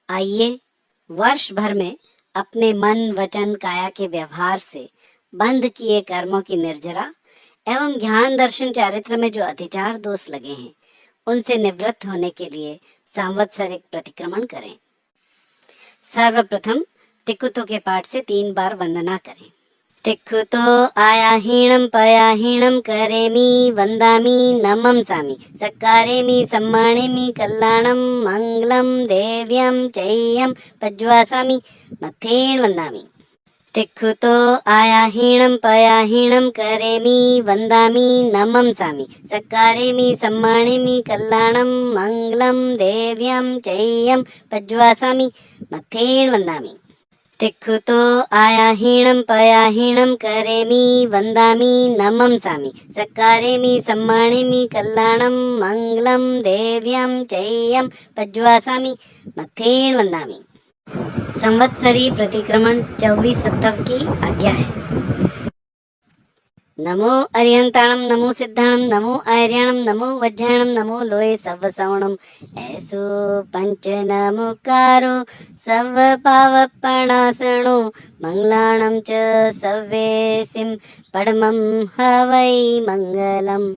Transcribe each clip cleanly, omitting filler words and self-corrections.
आइए वर्ष भर में अपने मन वचन काया के व्यवहार से बंद किए कर्मों की निर्जरा एवं ज्ञान दर्शन चारित्र में जो अतिचार दोष लगे हैं उनसे निवृत्त होने के लिए सांवत्सरिक प्रतिक्रमण करें। सर्वप्रथम तिक्कुतो के पाठ से 3 बार वंदना करें। तिक्कुतो आयाहीणं पयाहीणं करेमि वंदामि नमंसामि सक्कारेमि सम्मानेमि कल्याणं मंगलं देव्यं चेयं पज्वासामि मथेन वंदामि। तिक्कुतो आयाहीणं पयाहीणं करेमि वंदामि नमंसामि सक्कारेमि सम्मानेमि कल्याणं मंगलं देव्यं चेयं पज्वासामि मथेन वंदामि। तिक्कुतो आयाहीणं पयाहीणं करेमि वंदामि नमंसामि सक्कारेमि सम्मानेमि कल्याणं मंगलं देव्यं चेयं पज्वासामि मथेन वंदामि। संवत्सरी प्रतिक्रमण 24 सप्तव की आज्ञा है। नमो अरिहंताणं नमो सिद्धाणं नमो आर्याणं नमो वज्राणं नमो लोये सवसवणं ऐसो पंच नमोकारो सव पावपणासणो मंगलाणं च सव्येसिं पडमं हवै मंगलम्।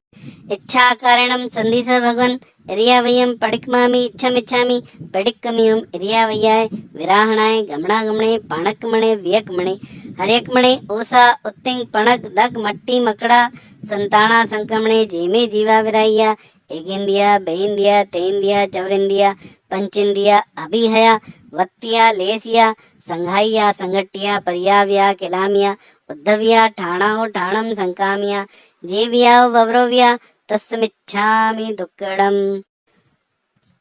इच्छा कारणं संधि स भगवन् इरियावयं पडिक्मामि इच्छामिच्छामि पडिक्कमियं इरियावय्याय विराहणाय गमणागमणे पाणकमणे वियकमणे हरियकमणे ओसा उत्तिंग पणक दक मट्टी मकड़ा संताना संक्रमणे जेमे जीवा विराइया एगिंदिया बेइंदिया तेंदिया चौरिंदिया पंचिंदिया अभिहया वत्तिया लेसिया संघाइया संगटिया परियाव्या किलामिया उद्धव्या ठाणाओ ठाणम संकामिया जेविया वव्रव्या तस्मिच्छामि दुक्कडम्।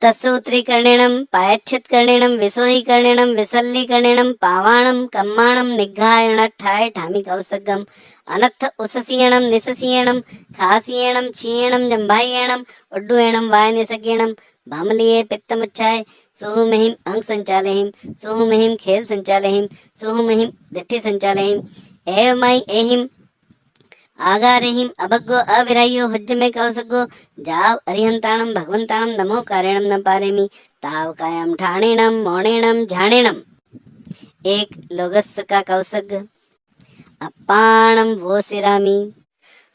तस्सूत्रीकरणेन पायच्छित्करणेन विसोहीकरणेन विसल्लीकरणेन पावाणं कम्माणं निग्घायण ठाय ठामि कौसगम अनथ उससीयणं निससीयणं खासीयणं छीयणं जंभायणं उड्डुयणं वाय निसगेणं भामलिये पित्तमुच्छाय सोहु महिम अंग संचालहिम सोहु महिम खेल संचालहिम सोहु महिम दिट्ठि संचालहिम एवमाई एहिम आगारेहिम अभग्गो अविरायो हुज्जमे कौसगो जाव अरिहंताणं भगवंताणं नमो कारेणं न पारेमि ताव कायम ठाणेणं मोणेणं झाणेणं। एक लोगस्स का कौसग अप्पाणं वो सिरामी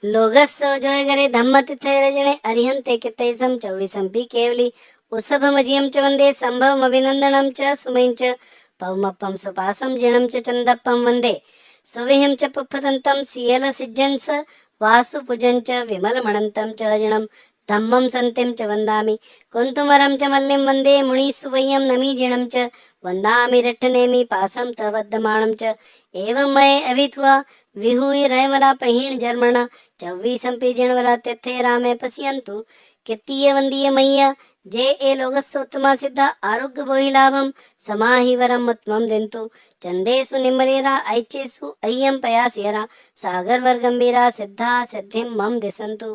लोगस्सो जोय करे धम्म तिथे रजणे अरिहंते कितेसम 24 पी केवली उसभ मजियम च वंदे संभव अभिनंदनम च सुमैं च पौमप्पम सुपासम जिणम च चंदप्पम वंदे सुविहिं च पुप्पदन्तं सियल सिज्जन् स वासु पूजन् च विमलमणन्तं च अजिणं धम्मं सन्तिं च वन्दामि कुन्तुमरं च मल्लिं वन्दे मुनिसुवय्यं नमि जिणं च वन्दामि रट्टनेमि पासं तवद्दमाणं च एवं मये अभित्वा विहूय रयमला पहिण जर्मण 24 पी जिणवरा तिथे रामे पश्यन्तु कित्तीय वन्दीय मय्या जे ए लोगस्सोत्तमा सिद्धा आरोग्य बोहि लाभम समाहि वरम उत्तमं दिंतु चंदेसु निम्बलेरा ऐचेसु अय्यम पयासेरा सागर वर गंभीरा सिद्धा सिद्धिम मम दिसंतु।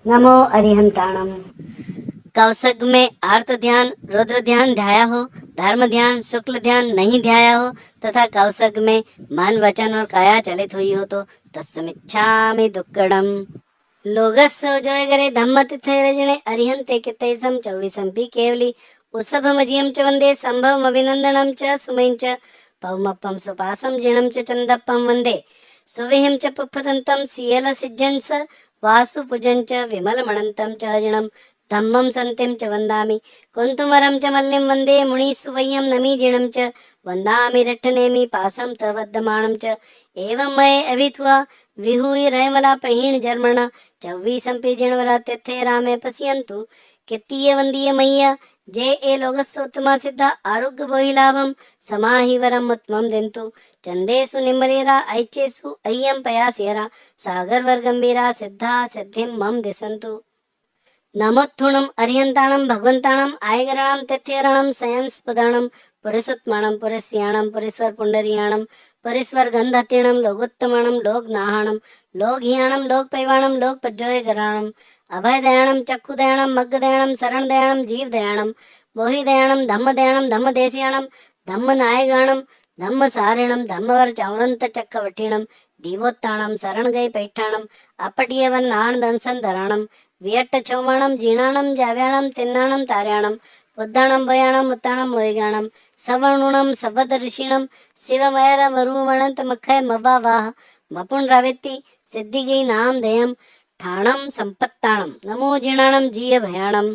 नमो अरिहंताणम। कौसग में आर्त ध्यान रुद्र ध्यान ध्याया हो, धर्म ध्यान शुक्ल ध्यान नहीं ध्याया हो तथा कौसग में मन वचन और काया चलित हुई हो तो तस्मिच्छामि दुक्कडम। लोगस्सो जोय करे धम्म तिथे रजणे अरिहंते कितेसम 24 पी केवली उसभ मजियम च वंदे संभव अभिनंदनम च सुमैं च पौमप्पम सुपासम जिणम च चंदप्पम वंदे सुविहिं च पुप्पदन्तं सियल सिज्जन् स वासु पूजन् च विमलमणन्तं च अजिणं धम्मं सन्तिं च वन्दामि कुन्तुमरं च मल्लिं वन्दे मुनिसुवय्यं नमि जिणं च वन्दामि रट्टनेमि पासं तवद्दमाणं च एवं मये अभित्वा विहूय रयमला पहिण जर्मण 24 पी जिणवरा तिथे रामे पश्यन्तु कित्तीय वन्दीय मय्या जे ए लोगस्सोत्तमा सिद्धा आरोग्य बोहि लाभम समाहि वरम उत्तमं दिंतु चंदेसु निम्बलेरा ऐचेसु अय्यम पयासेरा सागर वर गंभीरा सिद्धा सिद्धिम मम दिसंतु। नमोत्थुणम अरिहंताणं भगवंताणं आयगराणं तिथ्यरणं स्वयं स्पदाणं पुरुषोत्तमाणं पुरुष्याणं पुरेश्वर पुंडरीयाणं पुरेश्वर गंधतीणं लोकोत्तमाणं लोकनाहाणं लोकहियाणं लोकपैवाणं लोकपज्जोयगराणं अभयदयाणं चक्षुदयाणं मग्गदयाणं शरणदयाणं जीवदयाणं मोहिदयाणं धम्मदयाणं धम्मदेशियाणं धम्मनायगाणं धम्मसारिणं धम्मवर चौरंत चक्रवठीणं दीवोत्ताणं शरणगय पैठाणं अपटीयवन नाणदंसन धराणं वियट्ट चौमाणं जीर्णाणं जाव्याणं तिन्नाणं तार्याणं उद्दाणं भयाणं उत्ताणं मोयगाणं सवर्णुणं सवद ऋषिणं शिवमयर वरुवणंत मखय मवावाह मपुण्रावेत्ति सिद्धिगै नाम दयं ठाणं संपत्ताणं नमो जिणाणं जीय भयाणं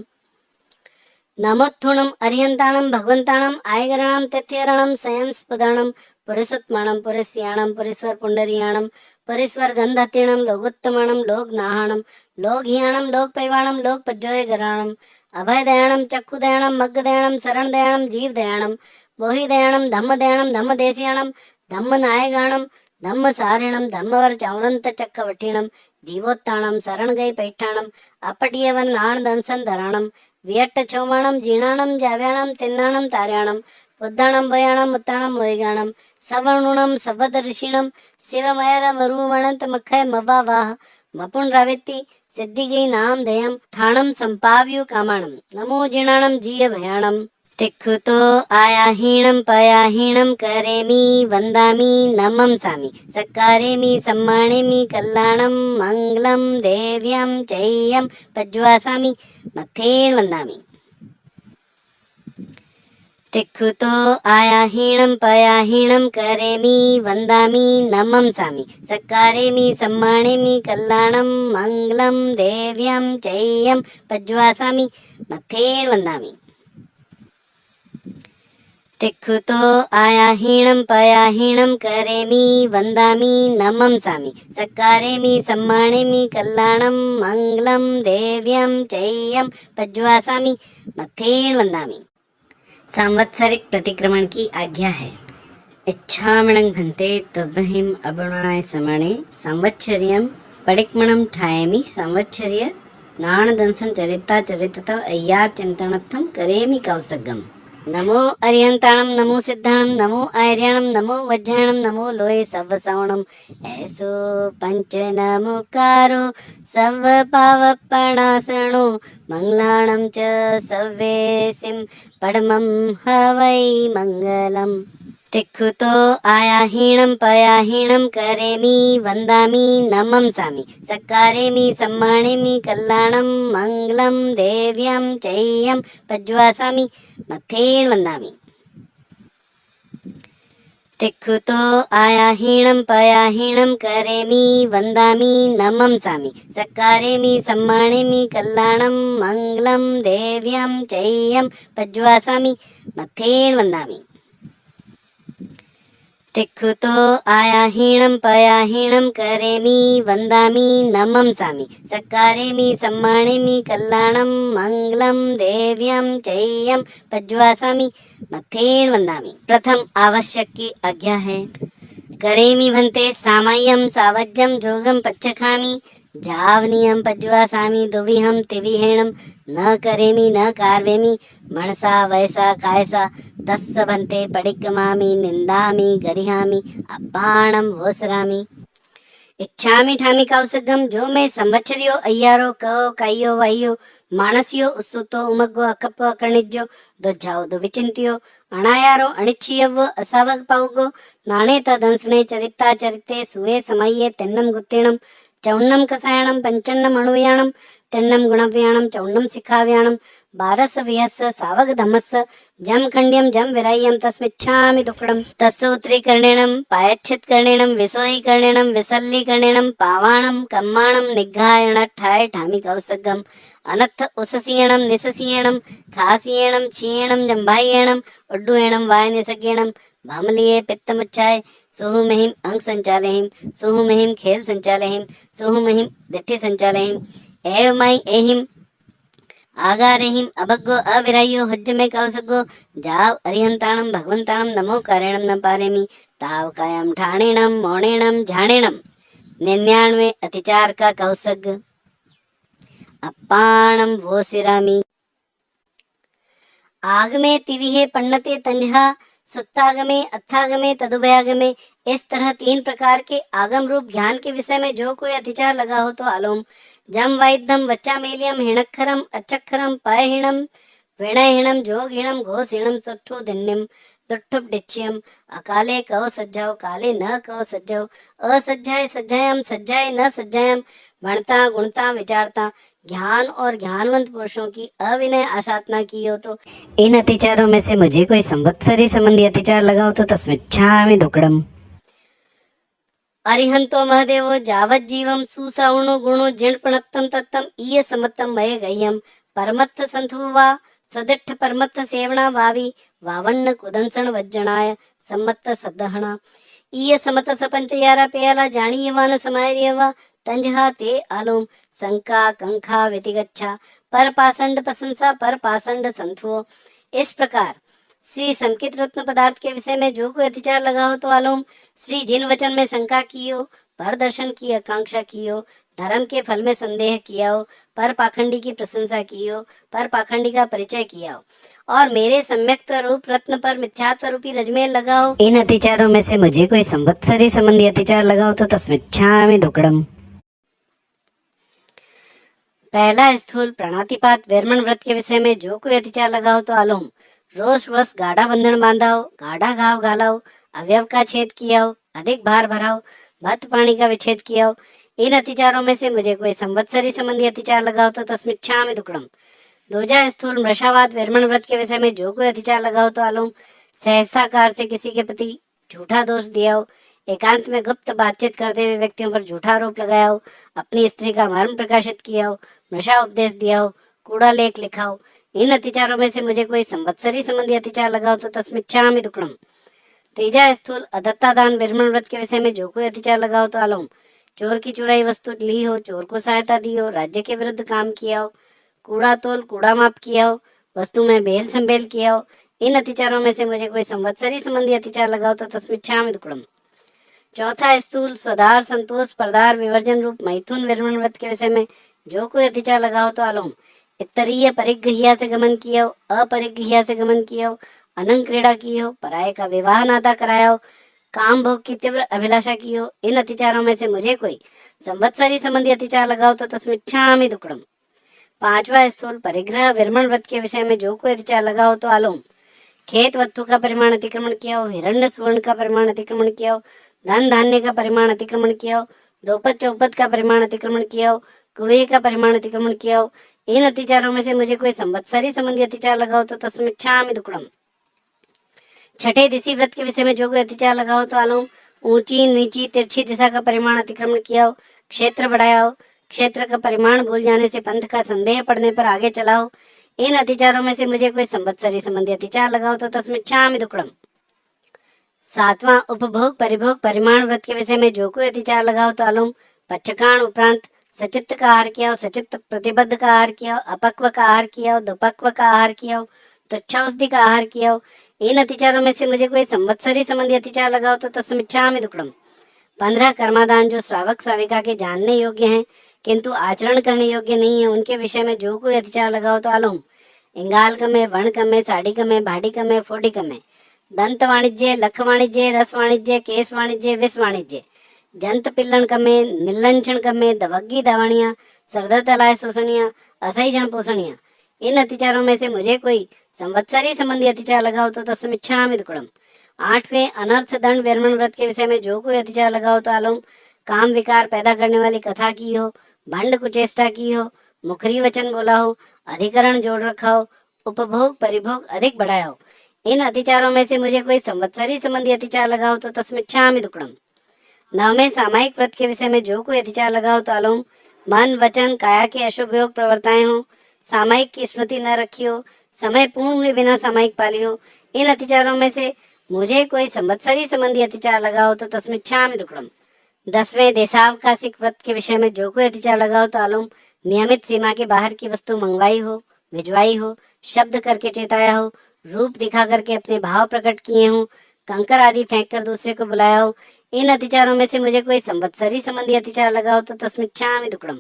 नमोत्थुणं अरिहंताणं भगवंताणं आयगराणं तथ्यरणं स्वयं स्पदाणं पुरुषोत्माणं पुरुष्याणं पुरेश्वर पुंडरीयाणं परेश्वर गंधतीणं लोकोत्तमाणं लोकनाहाणं लोकहियाणं लोकपैवाणं लोकपज्जोयगराणं अभयदयाणं चक्षुदयाणं मग्गदयाणं शरणदयाणं जीवदयाणं मोहिदयाणं धम्मदयाणं धम्मदेशियाणं धम्मनायगाणं धम्मसारिणं धम्मवर चौरंत चक्रवटिणं दीवोत्ताणं शरणगै पैठाणं अपटियवर नाण दंसन धराणं वियट्ट चौमाणं जीर्णाणं जाव्याणं तिन्नाणं तार्याणं उद्दाणं भयाणं उत्ताणं मोयगाणं सवर्णुणं सवद ऋषिणं शिवमयर वरुवणंत मखय मवावाह मपुण्रावेत्ति सिद्धिगै नाम दयं ठाणं संपाव्यु कामाणं नमो जिणाणं जीय भयाणं तिखुतो आयाहीणं पयाहीणं करेमि वन्दामि नमंसामि सत्कारेमि सम्मानेमि कल्याणं मङ्गलं देव्यं चैयं पज्वासामि मथेन वन्दामि तिखुतो आयाहीणं पयाहीणं करेमि वन्दामि नमंसामि सत्कारेमि सम्मानेमि कल्याणं मङ्गलं देव्यं चैयं पज्वासामि मथेन वन्दामि तिखुतो आयाहीणं पयाहीणं करेमि वन्दामि नमंसामि सत्कारेमि सम्मानेमि कल्याणं मङ्गलं देव्यं चैयं पज्वासामि मथेन वन्दामि। सांवत्सरिक प्रतिक्रमण की आज्ञा है। इच्छामणं भन्ते तब्बहिं अबुणाय समणे संवत्सर्यं पडिक्मणं ठायमि संवत्सर्य नाणदंसन चरिता चरितत अय्यार चिंतनर्थं करेमि कौसगम। नमो अरिहंताणं नमो सिद्धाणं नमो आर्याणं नमो वज्राणं नमो लोये सवसवणं ऐसो पंच नमोकारो सव पावपणासणो मंगलाणं च सव्येसिं पडमं हवै मंगलम्। तिखुतो आयाहीणं पयाहीणं करेमि वन्दामि नमंसामि सत्कारेमि सम्मानेमि कल्याणं मङ्गलं देव्यं चैयं पज्वासामि मथेन वन्दामि। तिखुतो आयाहीणं पयाहीणं करेमि वन्दामि नमंसामि सत्कारेमि सम्मानेमि कल्याणं मङ्गलं देव्यं चैयं पज्वासामि मथेन वन्दामि। तिखुतो आयाहीणं पयाहीणं करेमि वन्दामि नमंसामि सत्कारेमि सम्मानेमि कल्याणं मङ्गलं देव्यं चैयं पज्वासामि मथेन वन्दामि। प्रथम आवश्यक की आज्ञा है। करेमि भन्ते सामय्यं सावज्यं जोगं पच्छखामि जावनीयं पज्वासामि दुविहं तिविहेणं न करेमि न कार्वेमि मनसा वयसा कायसा तस्य भन्ते पडिक्कमामि निन्दामि गरिहामि अपाणं वोसरामि। इच्छामि ठामि कौसगम जो मैं संवत्सरियो अय्यारो कहो काइयो वाइयो मानसियो उत्सुतो उमग्गो अकप्पो अकर्णिज्जो दो विचिंतियो अणायारो अणिच्छियव्वो असावग पाउगो नाणे तदंसणे चरिता चरिते सुवे समये तेन्नं गुत्तिणं चौन्नं कसायणं पंचन्नं अणुव्याणं तेन्नं गुणव्याणं चौन्नं शिखाव्याणं बारस विहस सावग धमस जम खंड्यम जम विराय्यम तस्मिच्छामि दुक्कडम तस्सोत्रीकरणेनं पायच्छित्करणेनं विसोहीकरणेनं विसल्लीकरणेनं पावाणं कम्माणं निग्घायण ठाय ठामि कौसगम अनथ उससीयणं निससीयणं खासीयणं छीयणं जंभायणं उड्डुयणं वाय निसगेणं भामलिये पित्तमुच्छाय सोहु महिम अंग संचालहिम सोहु महिम खेल संचालहिम सोहु महिम दिट्ठि संचालहिम एव माई एहिम आगारेहिम अभग्गो अविरायो हुज्ज में कौसगो जाव अरिहंताणं भगवंताणं नमो कारेणं न पारेमि ताव कायम ठाणेणं मोणेणं झाणेणं 99 अतिचार का कौसग अपाणं वोसिरामि। आगमे तिविहे पन्नते तंजहा सुत्तागमे अथागमे तदुभयागमे इस तरह 3 प्रकार के आगम रूप ज्ञान के विषय में जो कोई अतिचार लगा हो तो आलोम जम वाइद्यम वच्चामेलियम हिणक्षरम अचक्षरम पायहीणम विणयहीणम जोगहीणम घोषहीणम सुट्ठो धिन्यम तुट्ठुप डिच्छियम, अकाले कहो सज्जाओ, काले न कहो सज्जाओ, असज्जाए सज्जायम, सज्जाए न सज्जायम, भणता गुणता विचारता, ज्ञान और ज्ञानवंत पुरुषों की अविनय आसाधना की हो तो इन अतिचारों में से मुझे कोई संवत्सरी संबंधी अतिचार लगा हो तो तस्मिच्छामि दुक्कडम। अरिहंतो महदेवो जावत जीवम सुसवणो गुणो जिणपणत्तम तत्तम ईय समत्तम मय गह्यम परमत्थ संथुवा सदिट्ठ परमत्थ सेवणा वावी वावण्ण कुदंसण वज्जणाय सम्मत्त सदहणा ईय समत सपंच यारा पेयाला जाणीयवान समायरियवा तंजहा ते आलोम संका कंखा व्यतिगच्छा पर पाषंड प्रशंसा पर पाषंड संथुओ। इस प्रकार श्री संकित रत्न पदार्थ के विषय में जो कोई अतिचार लगा हो तो आलोम श्री जिन वचन में शंका की हो, पर दर्शन की आकांक्षा की हो, धर्म के फल में संदेह किया हो, पर पाखंडी की प्रशंसा की हो, पर पाखंडी का परिचय किया हो और मेरे सम्यक्त रूप रत्न पर मिथ्यात्व रूपी रजमेल लगा हो, इन अतिचारों में से मुझे कोई संवत्सरी संबंधी अतिचार लगा हो तो तस्मिच्छामि दुक्कडम। पहला स्थूल प्राणातिपात वर्मण व्रत के विषय में जो कोई अतिचार लगा हो तो आलोम रोष वश गाढ़ा बंधन बांधा हो, गाढ़ा घाव घाला हो, अवयव का छेद किया हो, अधिक भार भरा हो, भक्त प्राणी का विच्छेद किया हो, इन अतिचारों में से मुझे कोई संवत्सरी संबंधी अतिचार लगा हो तो तस्मिच्छामि दुक्कडम। दूजा स्थूल मृषावाद वर्मण व्रत के विषय में जो कोई अतिचार लगा हो तो आलोम सहसाकार से किसी के प्रति झूठा दोष दिया हो, एकांत में गुप्त बातचीत करते हुए व्यक्तियों पर झूठा आरोप लगाया हो, अपनी स्त्री का मर्म प्रकाशित किया हो, मृषा उपदेश दिया हो, कूड़ा लेख लिखा हो, इन अतिचारों में से मुझे कोई संवत्सरी संबंधी अतिचार लगा हो तो तस्मिच्छामि दुक्कडम। तीजा स्थूल अदत्ता दान वर्मण व्रत के विषय में जो कोई अतिचार लगा हो तो आलोम चोर की चुराई वस्तु ली हो, चोर को सहायता दी हो, राज्य के विरुद्ध काम किया हो, कूड़ा तोल कूड़ा माप किया हो, वस्तु में बेल संबेल किया हो, इन अतिचारों में से मुझे कोई संवत्सरी संबंधी अतिचार लगा हो तो तस्मिच्छामि दुक्कडम। चौथा स्थूल स्वदार संतोष परदार विवर्जन रूप मैथुन वर्मण व्रत के विषय में जो कोई अतिचार लगा हो तो आलोम इतरीय परिग्रहिया से गमन किया हो, अपरिग्रहिया से गमन किया हो, अनंग क्रीड़ा की हो, पराये का विवाह नाता कराया हो, काम भोग की तीव्र अभिलाषा की हो, इन अतिचारों में से मुझे कोई संवत्सरी संबंधी अतिचार लगा हो तो तस्मिच्छामि दुक्कडम। पांचवा स्थूल परिग्रह वर्मण व्रत के विषय में जो कोई अतिचार लगा हो तो आलोम खेत वस्तु का परिमाण अतिक्रमण किया हो, हिरण्य सुवर्ण का परिमाण अतिक्रमण किया हो, धन धान्य का परिमाण अतिक्रमण किया हो, दोपत चौपत का परिमाण अतिक्रमण किया हो, कुएं का परिमाण अतिक्रमण किया हो, इन अतिचारों में से मुझे कोई संवत्सरी संबंधी अतिचार लगा हो तो तस्मिच्छामि दुक्कडम। छठे दिशि व्रत के विषय में जो कोई अतिचार लगा हो तो आलोम ऊंची नीची तिरछी दिशा का परिमाण अतिक्रमण किया हो, क्षेत्र बढ़ाया हो, क्षेत्र का परिमाण भूल जाने से पंथ का संदेह पड़ने पर आगे चला हो, इन अतिचारों में से मुझे कोई संवत्सरी संबंधी अतिचार लगा हो तो तस्मिच्छामि दुक्कडम। सातवां उपभोग परिभोग परिमाण व्रत के विषय में जो कोई अतिचार लगा हो तो आलोम पच्चकाण उपरांत सचित्त का आहार किया हो, सचित्त प्रतिबद्ध का आहार किया हो, अपक्व का आहार किया हो, दुपक्व का आहार किया हो, तुच्छौषधि का आहार किया हो, इन अतिचारों में से मुझे कोई संवत्सरी संबंधी अतिचार लगा हो तो तस्मिच्छामि दुक्कडम। 15 कर्मादान जो श्रावक श्राविका के जानने योग्य हैं किंतु आचरण करने योग्य नहीं है, उनके विषय में जो कोई अतिचार लगा हो तो आलोम इंगाल कमे, वर्ण कमे, साड़ी कमे, भाड़ी कमे, फोड़ी कमे, दंत वाणिज्य, लख वाणिज्य, रस वाणिज्य, केस वाणिज्य, विष वाणिज्य, जंत पिल्लन कमे, निलंचन कमे, दवग्गी दावणिया, सरदा तलाय शोषणिया, असही जन पोषणिया, इन अतिचारों में से मुझे कोई संवत्सरी संबंधी अतिचार लगा हो तो तस्मिच्छामि दुक्कडम। 8वें अनर्थ दंड वर्मण व्रत के विषय में जो कोई अतिचार लगा हो तो आलोम काम विकार पैदा करने वाली कथा की हो, भंड कुचेष्टा की हो, मुखरी वचन बोला हो, अधिकरण जोड़ रखा हो, उपभोग परिभोग अधिक बढ़ाया हो, इन अतिचारों में से मुझे कोई संवत्सरी संबंधी अतिचार लगा हो तो तस्मिच्छामि दुक्कडम। 9वें सामायिक व्रत के विषय में जो कोई अतिचार लगा हो तो आलोम मन वचन काया के अशुभ योग प्रवर्ताएं हो, सामायिक की स्मृति न रखी हो, समय पूर्ण हुए बिना सामायिक पाली हो, इन अतिचारों में से मुझे कोई संवत्सरी संबंधी अतिचार लगा हो तो तस्मिच्छामि दुक्कडम। 10वें देशावकाशिक व्रत के विषय में जो कोई अतिचार लगा हो तो आलोम नियमित सीमा के बाहर की वस्तु मंगवाई हो, भिजवाई हो, शब्द करके चेताया हो, रूप दिखा करके अपने भाव प्रकट किए हो, कंकर आदि फेंक कर दूसरे को बुलाया हो, इन अतिचारों में से मुझे कोई संवत्सरी संबंधी अतिचार लगा हो तो तस्मिच्छामि दुक्कडम।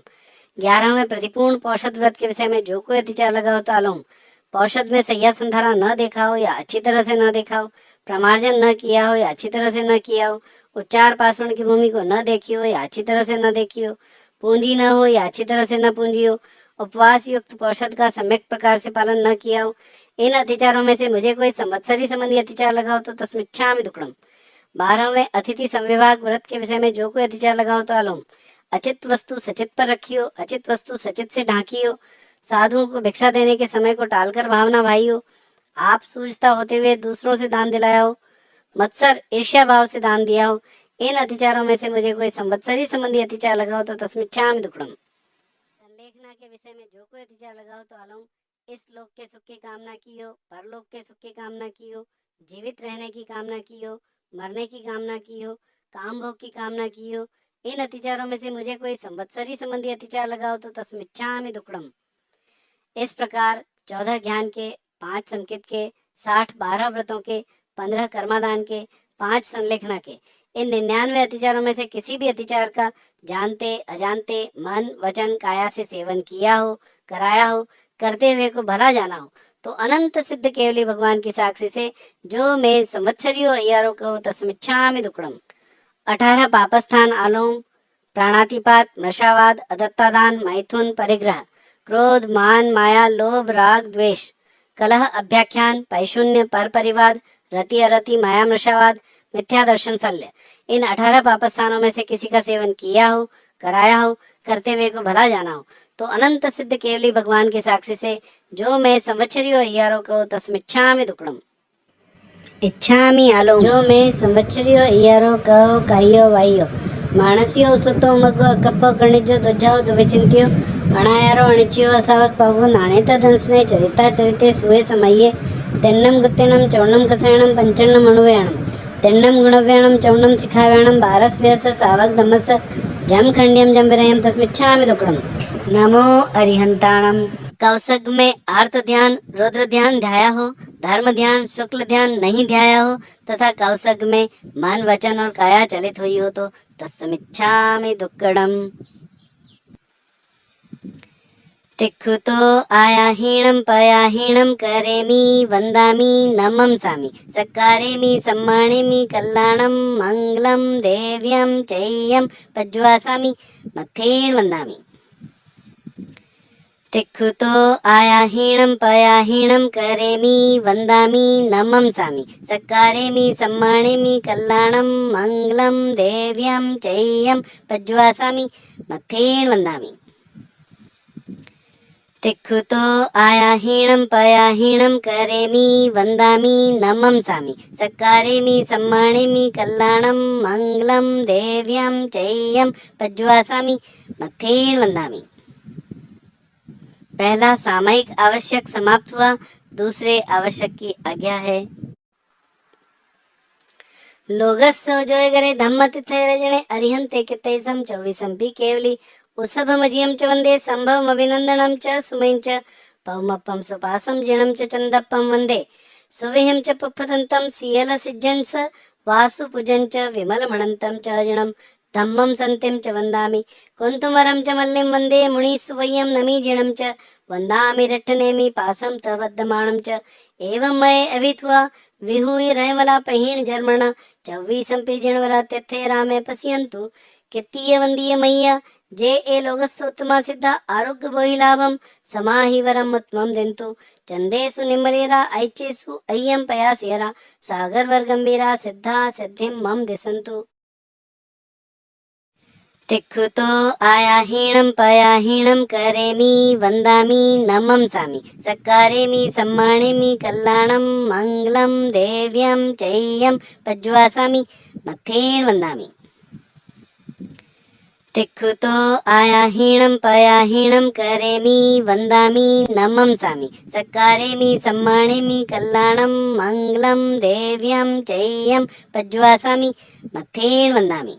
11वें प्रतिपूर्ण पौषध व्रत के विषय में जो कोई अतिचार लगा हो तो आलोम पौषध में सैया संधारा न देखा हो या अच्छी तरह से न देखा हो, प्रमार्जन न किया हो या अच्छी तरह से न किया हो, उच्चार पासवण की भूमि को न देखी हो या अच्छी तरह से न देखी हो, पूंजी न हो या अच्छी तरह से न पूंजी हो, उपवास युक्त औषध का सम्यक प्रकार से पालन न किया हो, इन अतिचारों में से मुझे कोई संवत्सरी संबंधी अतिचार लगा हो तो तस्मिच्छामि दुक्कडम। 12वें अतिथि संविभाग व्रत के विषय में जो कोई अतिचार लगा हो तो आलोम। अचित वस्तु सचित पर रखी हो, अचित वस्तु सचित से ढांकी हो, साधुओं को भिक्षा देने के समय को टालकर भावना भाई हो, आप सूझता होते हुए दूसरों से दान दिलाया हो, मत्सर ईर्ष्या भाव से दान दिया हो, इन अतिचारों में से मुझे कोई संवत्सरी संबंधी अतिचार लगा हो तो तस्मिच्छामि दुक्कडम। संलेखना के विषय में जो कोई अतिचार लगा हो तो आलोम। इस लोक के सुख की कामना की हो, परलोक के सुख की कामना की हो, जीवित रहने की कामना की हो, मरने की कामना की हो, काम भोग की कामना की हो, इन अतिचारों में से मुझे कोई संवत्सरी संबंधी अतिचार लगा हो तो तस्मिच्छामि दुक्कडम। इस प्रकार 14 ज्ञान के, 5 संकेत के, 60-12 व्रतों के, 15 कर्मादान के, 5 संलेखना के, इन 99 अतिचारों में से किसी भी अतिचार का जानते अजानते मन वचन काया से सेवन किया हो, कराया हो, करते हुए को भला जाना हो तो अनंत सिद्ध केवली भगवान की साक्षी से जो मैं संवत्सरियों अय्यारों को तस्मिच्छामि दुक्कडम। 18 पापस्थान आलोम। प्राणातिपात, मृषावाद, अदत्तादान, मैथुन, परिग्रह, क्रोध, मान, माया, लोभ, राग, द्वेष, कलह, अभ्याख्यान, पैशून्य, पर परिवाद, रति अरति, माया, मृषावाद, मिथ्या दर्शन, शल्य, इन 18 पापस्थानों में से किसी का सेवन किया हो, कराया हो, करते हुए को भला जाना हो तो अनंत सिद्ध केवली भगवान की साक्षी से जो मैं संवत्सरियों अय्यारों को तस्मिच्छामि दुक्कडम। इच्छामि आलो। जो मैं संवत्सरियों अय्यारों कहो कायो वायो मानसियो सुतो मगो कप्पो कणिजो ध्वजाओ दुविचिंतियो अणायारो अणिचियो असावक पावो नाणेत धंसने चरिता चरिते सुवे समये तेन्नम गुत्तेणम चौणम कसायणम पंचन्नम अणुव्याणम तेन्नम गुणव्याणम चौणम शिखाव्याणम बारस व्यास सावक धमस जम खंड्यम जम विरयम तस्मिच्छामि दुक्कडम। नमो अरिहंताणम। कौसग में आर्त ध्यान, रुद्र ध्यान ध्याया हो, धर्म ध्यान, शुक्ल ध्यान नहीं ध्याया हो तथा कौसग में मन वचन और काया चलित हुई हो तो तस्मिच्छामि दुक्कडम। तिक्खुतो आयाहीणं पयाहीणं करेमि वन्दामि नमंसामि सत्कारेमि सम्मानेमि कल्याणं मङ्गलं देव्यं चेयं पज्वासामि मथेन वन्दामि। तिक्खुतो आयाहीणं पयाहीणं करेमि वन्दामि नमंसामि सत्कारेमि सम्मानेमि कल्याणं मङ्गलं देव्यं चेयं पज्वासामि मथेन वन्दामि। तिक्खुतो आयाहीणं पयाहीणं करेमि वन्दामि नमंसामि सत्कारेमि सम्मानेमि कल्याणं मङ्गलं देव्यं चेयं पज्वासामि मथेन वन्दामि। पहला सामयिक आवश्यक समाप्त हुआ, दूसरे आवश्यक की आज्ञा है। लोगस्सो जोय गरे धम्म तिथे रजणे अरिहंते कितेसम 24 केवली उसभ मजियम च वंदे संभवम अभिनंदनम च सुमयं च पवमप्पम सुपासम जिणम च चंदप्पम वंदे सुविहिं च पुप्पदंतम सियल सिज्जं स वासु पूजं च विमलमणंतं च जिणम धम्मं सन्तिं च वन्दामि कुन्तुमरं च मल्लिं वन्दे मुनिसुवय्यं नमि जिणं च वन्दामि रट्टनेमि पासं तवद्दमाणं च एवं मये अभित्वा विहूय रयमला पहीण जर्मण 24 जिणवरा त्यथे रामे पश्यन्तु कित्तीय वंदीय मय्या जे ए लोगस्सोत्तमा सिद्धा आरोग्य बोहि लाभम समाहि वरम उत्तमं दिंतु चंदेसु निम्बलेरा ऐचेसु अय्यम पयासेरा सागर वर्गंबीरा सिद्धा सिद्धिं मम दिसन्तु। तिक्खुतो आयाहीणं पयाहीणं करेमि वन्दामि नमंसामि सत्कारेमि सम्मानेमि कल्याणं मङ्गलं देव्यं चेयं पज्वासामि मथेन वन्दामि। तिक्खुतो आयाहीणं पयाहीणं करेमि वन्दामि नमंसामि सत्कारेमि सम्मानेमि कल्याणं मङ्गलं देव्यं चेयं पज्वासामि मथेन वन्दामि।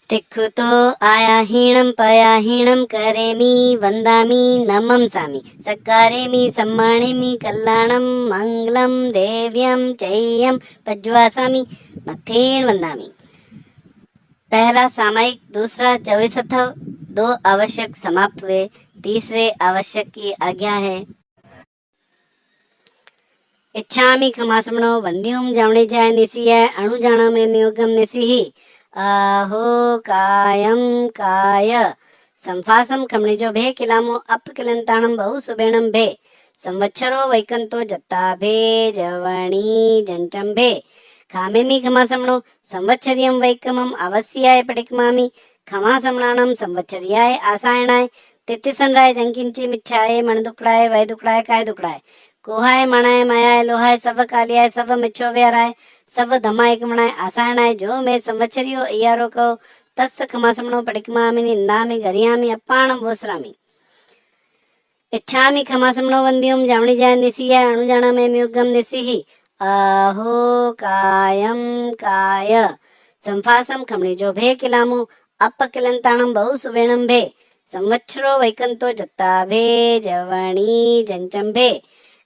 तिक्खुतो आयाहीणं पयाहीणं करेमि वन्दामि नमंसामि सत्कारेमि सम्मानेमि कल्याणं मङ्गलं देव्यं चेयं पज्वासामि मथेन वन्दामि। पहला सामयिक, दूसरा 24 दो आवश्यक समाप्त हुए, तीसरे आवश्यक की आज्ञा है। इच्छामि खमासमणो वंद्युम जावणे जाय निसी है अणु जाना में नियोगम निसी ही आहो कायम काय संफासम खमणिजो भे किलामो अपकिलंताणम बहु सुबेणम भे संवत्सरो वैकंतो जत्ता भे जवणी जंचम भे खामेमी खमासमणो संवत्सरियम वैकमम अवस्याय पटिकमामी खमासमणाणम संवत्सर्याय आसायणाय तिथिसनराय जंकिंची मिच्छाय मणदुकड़ाय वैदुकड़ाय काय दुकड़ाय कोहाय मणाय मयाय लोहाय सव कालियाय सव मिच्छो व्याराय सव धमाय कमणाय आसायणाय जो मैं संवत्सरियो इयारो को तस् खमासमणो पटिकमामी निंदामी गरियामी अप्पाणम वोसरामी इच्छामि खमासमणो वंद्योम जावणी जाय निसिया अणुजाना में म्युगम निसिहि अहो कायम काय संफासम खमणिजो भे किलामो अपकिलंताणम बहु सुवेणम भे संवत्सरो वैकंतो जत्ता भे जवणी जंचम भे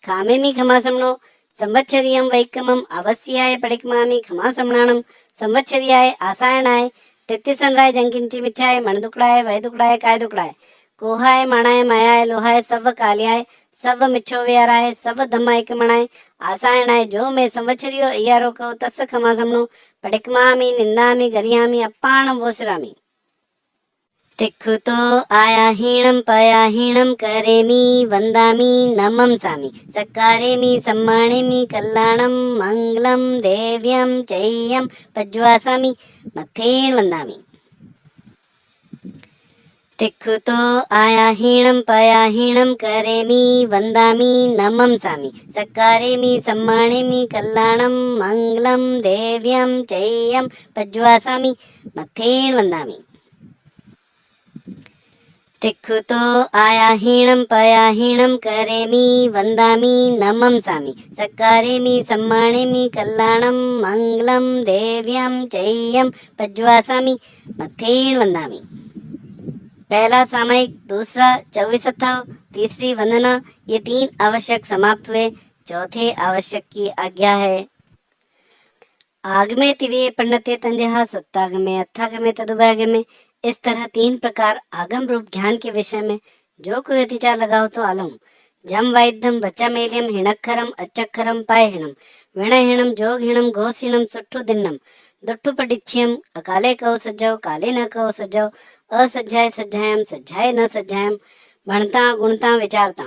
खामेमी खमासमणो संवत्सरियम वैकमम अवस्याय पडिकमामी खमासमणाणम संवत्सर्याय आसायणाय तिथिसनराय जंकिंची मिच्छाय मणदुकड़ाय वैदुकड़ाय काय दुकड़ाय कोहाय मणाय मयाय लोहाय सव कालियाय सव मिच्छो व्याराय सव धमाय कमणाय आसायणाय जो मैं संवत्सरियो इयारो को तस् खमासमणो पडिकमामी निंदामी गरियामी अप्पाणम वोसरामी तिखुतो आयाहीणं पयाहीणं करेमि वन्दामि नमंसामि सत्कारेमि सम्मानेमि कल्याणं मङ्गलं देव्यं चेयं पज्वासामि मथेन वन्दामि तिखुतो आयाहीणं पयाहीणं करेमि वन्दामि नमंसामि सत्कारेमि सम्मानेमि कल्याणं मङ्गलं देव्यं चेयं पज्वासामि मथेन वन्दामि तिखुतो आयाहीणं पयाहीणं करेमि वन्दामि नमंसामि सत्कारेमि सम्मानेमि कल्याणं मङ्गलं देव्यं चेयं पज्वासामि मथेन वन्दामि पहला सामयिक, दूसरा 24 तीसरी वंदना, ये 3 आवश्यक समाप्त हुए। चौथे आवश्यक की आज्ञा है। आगमे तिवे पंडिते तंजहा सुत्तागमे अथागमे तदुभागमे। इस तरह 3 प्रकार आगम रूप ज्ञान के विषय में जो कोई अतिचार लगाओ तो आलम जम वाइद्यम वचमेलियम हिणक्षरम अचक्षरम पायहिणम विणहिणम जोगहिणम घोषहिणम सुट्ठु दिन्नम दुट्ठु पटिच्छियम अकाले कहो सज्जो काले न कहो सज्जो असज्जाय सज्जायम सज्जाय न सज्जायम भणता गुणता विचारता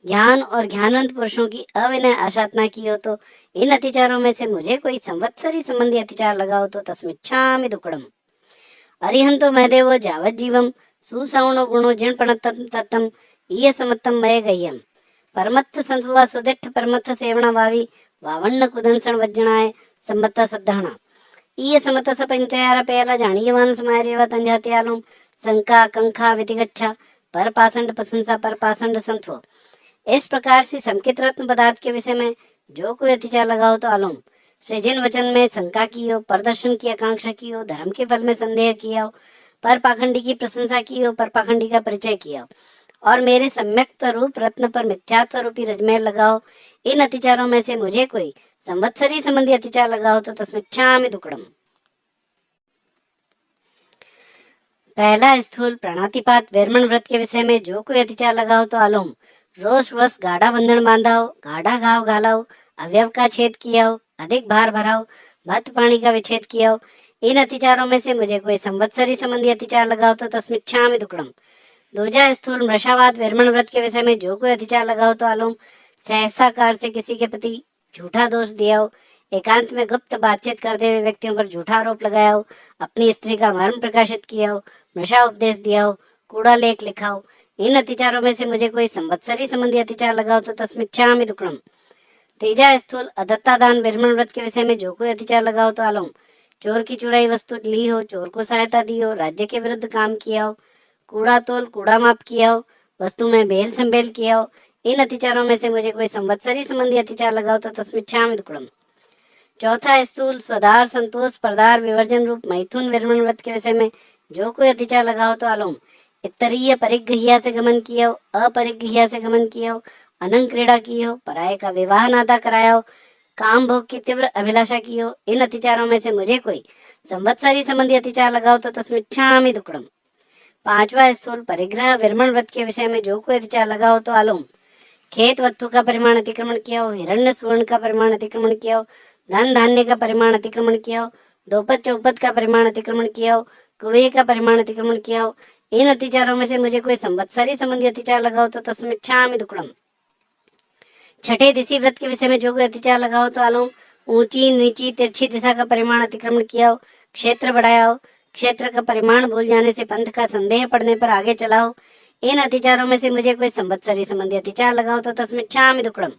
ज्ञान और ज्ञानवंत पुरुषों की अविनय आशातना की हो तो इन अतिचारों में से मुझे कोई संवत्सरी संबंधी अतिचार लगाओ तो तस्मिच्छामि दुक्कडम। अरिहंतो महदेवो जावत जीवम सुसवणो गुणो जिणपणतम तत्तम ईय समत्तम मय गह्यम परमत्थ संतुवा सुदिठ परमत्थ सेवणा वावी वावण्ण कुदंसण वज्जणाय संबत्त सद्धहणा ईय समत स पंचयार पेयला जाणीयवान समार्यवा तंजात्यालुम संका कंखा वितिगच्छा पर पाषंड प्रशंसा पर पाषंड संतवो। इस प्रकार से संकित रत्न पदार्थ के विषय में जो कोई अतिचार लगाओ तो आलम सृजन वचन में शंका की हो, प्रदर्शन की आकांक्षा की हो, धर्म के फल में संदेह किया हो, पर पाखंडी की प्रशंसा की हो, पर पाखंडी का परिचय किया हो और मेरे सम्यक्त रूप रत्न पर मिथ्यात्व रूपी रजमेर लगाओ। इन अतिचारों में से मुझे कोई संवत्सरी संबंधी अतिचार लगाओ तो तस्मिच्छामि दुक्कडम। पहला स्थूल प्राणातिपात विरमण व्रत के विषय में जो कोई अतिचार लगाओ तो आलोम रोष वश गाढ़ा बंधन बांधाओ, गाढ़ा घाव घालाओ, अवयव का छेद किया हो, अधिक भार भराओ, भक्त पाणी का विच्छेद किया हो। इन अतिचारों में से मुझे कोई संवत्सरी संबंधी अतिचार लगाओ तो तस्मिच्छामि दुक्कडम। दूजा स्थूल मृषावाद विरमण व्रत के विषय में जो कोई अतिचार लगाओ तो आलोम सहसाकार से किसी के प्रति झूठा दोष दिया हो, एकांत में गुप्त बातचीत करते हुए व्यक्तियों पर झूठा आरोप लगाया हो, अपनी स्त्री का मर्म प्रकाशित किया हो, मृषा उपदेश दिया हो, कूड़ा लेख लिखा हो। इन अतिचारों में से मुझे कोई संवत्सरी संबंधी अतिचार लगाओ तो तस्मिच्छामि दुक्कडम। तीजा स्थूल अदत्तादान विरमण व्रत के विषय में जो कोई अतिचार लगाओ तो आलोम चोर की चुराई वस्तु ली हो, चोर को सहायता दी हो, राज्य के विरुद्ध काम किया हो, कूड़ा तोल कूड़ा माप किया हो, वस्तु में बेल संबेल किया हो। इन अतिचारों में से मुझे कोई संवत्सरी संबंधी अतिचार लगाओ तो तस्मिच्छामि दुक्कडम। चौथा स्थूल स्वदार संतोष परदार विवर्जन रूप मैथुन विरमण व्रत के विषय में जो कोई अतिचार लगाओ तो आलोम इतरीय परिग्रहिया से गमन किया हो, अपरिग्रहिया से गमन किया हो, अनंग क्रीड़ा की हो, पराये का विवाह नादा कराया हो, काम भोग की तीव्र अभिलाषा की हो। इन अतिचारों में से मुझे कोई संवत्सरी संबंधी अतिचार लगाओ तो तस्मिच्छामि दुक्कडम। पांचवा स्थूल परिग्रह विरमण व्रत के विषय में जो कोई अतिचार लगाओ तो आलोम खेत वस्तु का परिमाण अतिक्रमण किया हो, हिरण्य सुवर्ण का परिमाण अतिक्रमण किया हो, धन धान्य का परिमाण अतिक्रमण किया हो, दोपत चौपत का परिमाण अतिक्रमण किया हो, कुएं का परिमाण अतिक्रमण किया हो। इन अतिचारों में से मुझे कोई संवत्सरी संबंधी अतिचार लगा हो तो तस्मिच्छामि दुक्कडम। छठे दिशि व्रत के विषय में जो कोई अतिचार लगा हो तो आलोम। ऊंची नीची तिरछी दिशा का परिमाण अतिक्रमण किया हो, क्षेत्र बढ़ाया हो, क्षेत्र का परिमाण भूल जाने से पंथ का संदेह पड़ने पर आगे चला हो, इन अतिचारों में से मुझे कोई संवत्सरी संबंधी अतिचार लगा हो तो तस्मिच्छामि दुक्कडम।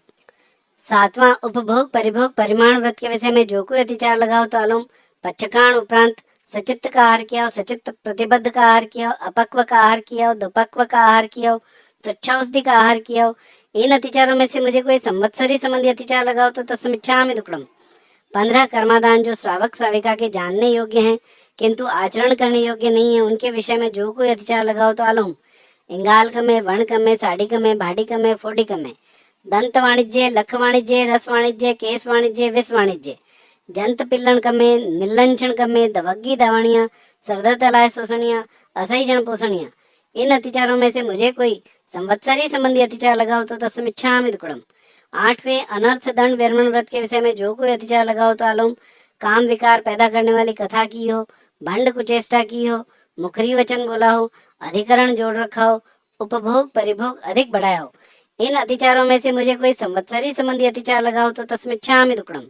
सातवां उपभोग परिभोग परिमाण व्रत के विषय में जो कोई अतिचार लगा हो तो आलोम। पक्षकाण उपरांत सचित्त का आहार किया हो, सचित्त प्रतिबद्ध का आहार किया हो, अपक्व का आहार किया हो, दुपक्व का आहार किया हो, तुच्छौषधि का आहार किया हो, इन अतिचारों में से मुझे कोई संवत्सरी संबंधी अतिचार लगा हो तो तस्मिच्छामि दुक्कडम। 15 कर्मादान जो श्रावक श्राविका के जानने योग्य हैं किंतु आचरण करने योग्य नहीं है, उनके विषय में जो कोई अतिचार लगा हो तो आलोम। इंगाल कमे, वर्ण कमे, साड़ी कमे, भाड़ी कमे, फोड़ी कमे, दंत वाणिज्य, लख वाणिज्य, रस वाणिज्य, केस वाणिज्य, विष वाणिज्य, जंत पिल्लण कमे, निलंचन कमे, दवग्गी दावणिया, सरदर तलाय शोषणिया, असही जन पोषणिया, इन अतिचारों में से मुझे कोई संवत्सरी संबंधी अतिचार लगा हो तो तस्मिच्छामि दुक्कडम। 8वें अनर्थ दंड व्यर्मण व्रत के विषय में जो कोई अतिचार लगा हो तो आलोम। काम विकार पैदा करने वाली कथा की हो, भंड कुचेष्टा की हो, मुखरी वचन बोला हो, अधिकरण जोड़ रखा हो, उपभोग परिभोग अधिक बढ़ाया हो, इन अतिचारों में से मुझे कोई संवत्सरी संबंधी अतिचार लगा हो तो तस्मिच्छामि दुक्कडम।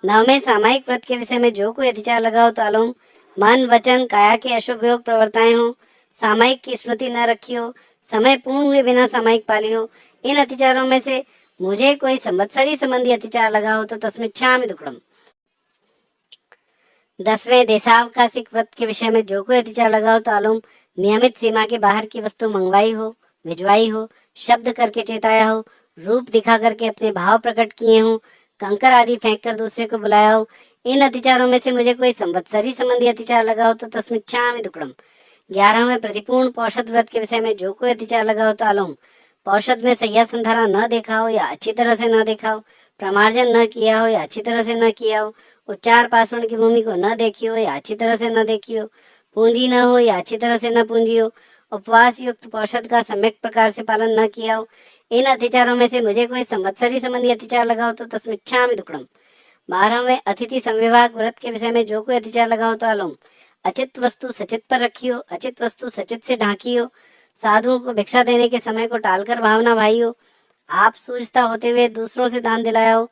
9वें सामायिक व्रत के विषय में जो कोई अतिचार लगा हो तो आलोम। मन वचन काया के अशुभ योग प्रवर्ताएं हो, सामायिक की स्मृति न रखी हो, समय पूर्ण हुए बिना सामायिक पाली हो, इन अतिचारों में से मुझे कोई संवत्सरी संबंधी अतिचार लगा हो तो तस्मिच्छामि दुक्कडम। 10वें देशावकाशिक व्रत के विषय में जो कोई अतिचार लगा हो तो आलोम। नियमित सीमा के बाहर की वस्तु मंगवाई हो, भिजवाई हो, शब्द करके चेताया हो, रूप दिखा करके अपने भाव प्रकट किए हो, कंकर आदि फेंक कर दूसरे को बुलाया हो, इन अतिचारों में से मुझे कोई संवत्सरी संबंधी अतिचार लगा हो तो तस्मिच्छामि दुक्कडम। 11वें प्रतिपूर्ण पौषध व्रत के विषय में जो कोई अतिचार लगा हो तो आलोम। पौषध में सैया संधारा न देखा हो या अच्छी तरह से न देखा हो, प्रमार्जन न किया हो या अच्छी तरह से न किया हो, उच्चार पासवण की भूमि को न देखी हो या अच्छी तरह से न देखी हो, पूंजी न हो या अच्छी तरह से न पूंजी हो, उपवास युक्त पौषध का सम्यक प्रकार से पालन न किया हो, इन अतिचारों में से मुझे कोई संवत्सरी संबंधी अतिचार लगा हो तो तस्मिच्छामि दुक्कडम। 12वें अतिथि संविभाग व्रत के विषय में जो कोई अतिचार लगा हो तो आलोम। अचित वस्तु सचित पर रखी हो, अचित वस्तु सचित से ढांकी हो, साधुओं को भिक्षा देने के समय को टालकर भावना भाई हो, आप सूझता होते हुए दूसरों से दान दिलाया हो,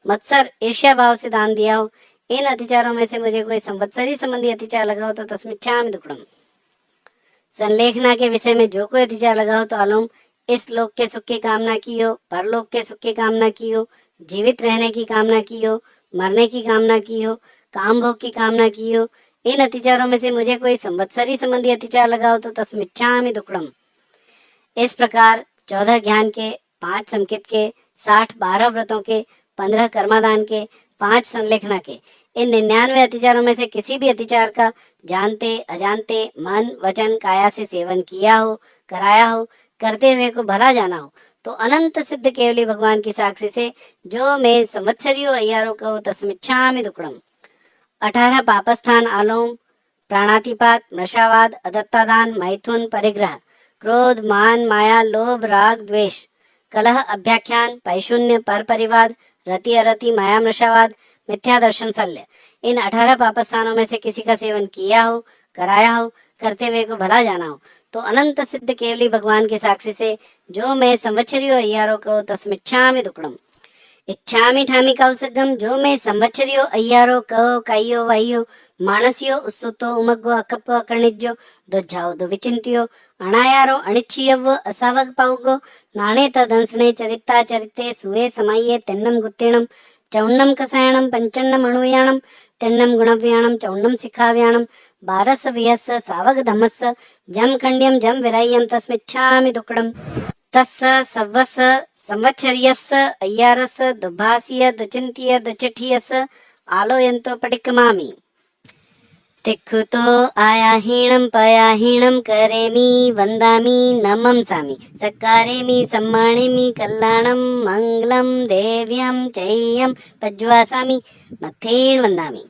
मत्सर ईर्ष्या भाव से दान दिया हो, इन अतिचारों में से मुझे कोई संवत्सरी संबंधी अतिचार लगा हो तो तस्मिच्छामि दुक्कडम। संलेखना के विषय में जो कोई अतिचार लगा हो तो आलोम। इस लोक के सुख की कामना की हो, परलोक के सुख की कामना की हो, जीवित रहने की कामना की हो, मरने की कामना की हो, काम भोग की कामना की हो, इन अतिचारों में से मुझे कोई संवत्सरी संबंधी अतिचार लगा हो तो तस्मिच्छामि दुक्कडम। इस प्रकार 14 ज्ञान के, 5 संकेत के, 60 12 व्रतों के, 15 कर्मादान के, 5 संलेखना के, इन 99 अतिचारों में से किसी भी अतिचार का जानते अजानते मन वचन काया से सेवन किया हो, कराया हो, करते हुए को भला जाना हो तो अनंत सिद्ध केवली भगवान की साक्षी से जो मैं संवत्सरियों अय्यारों को तस्मिच्छामि दुक्कडम। 18 पापस्थान आलोम। प्राणातिपात, मृषावाद, अदत्तादान, मैथुन, परिग्रह, क्रोध, मान, माया, लोभ, राग, द्वेष, कलह, अभ्याख्यान, पैशून्य, पर परिवाद, रति अरति, माया, मृषावाद, मिथ्या दर्शन, शल्य, इन 18 पापस्थानों में से किसी का सेवन किया हो, कराया हो, करते हुए को भला जाना हो तो अनंत सिद्ध केवली भगवान के साक्षी से जो मैं संवत्सरियों अय्यारों को तस्मिच्छामि दुक्कडम। इच्छामि ठामि कौसगम जो मैं संवत्सरियों अय्यारों को काइयो वाइयो मानसियो उत्सुतो उमग्गो अकप्पो अकर्णिज्यो दुज्जाओ दुविचिंतियो अणायारो अनिच्छियव्वो असावग पाउगो नाणे तदंसणे चरिता चरिते सुवे समाये तेन्नम गुत्तेणम चौन्नम कसायणम पंचन्नम अणुव्याणम तेन्नम गुणव्याणम चौन्नम शिखाव्याणम बारस विहस सावग धमस जम खंड्यम जम विराय्यम तस्मिच्छामि दुक्कडम। तस्स सव्वस संवत्सर्यस्स अय्यारस दुभासीय दुचिंतीय दुचिठियस आलोयंतो पटिक्कमामि। तिक्खुतो आयाहीणं पयाहीणं करेमि वन्दामि नमंसामि सत्कारेमि सम्मानेमि कल्याणं मङ्गलं देव्यं चेयं पज्वासामि मथेन वन्दामि।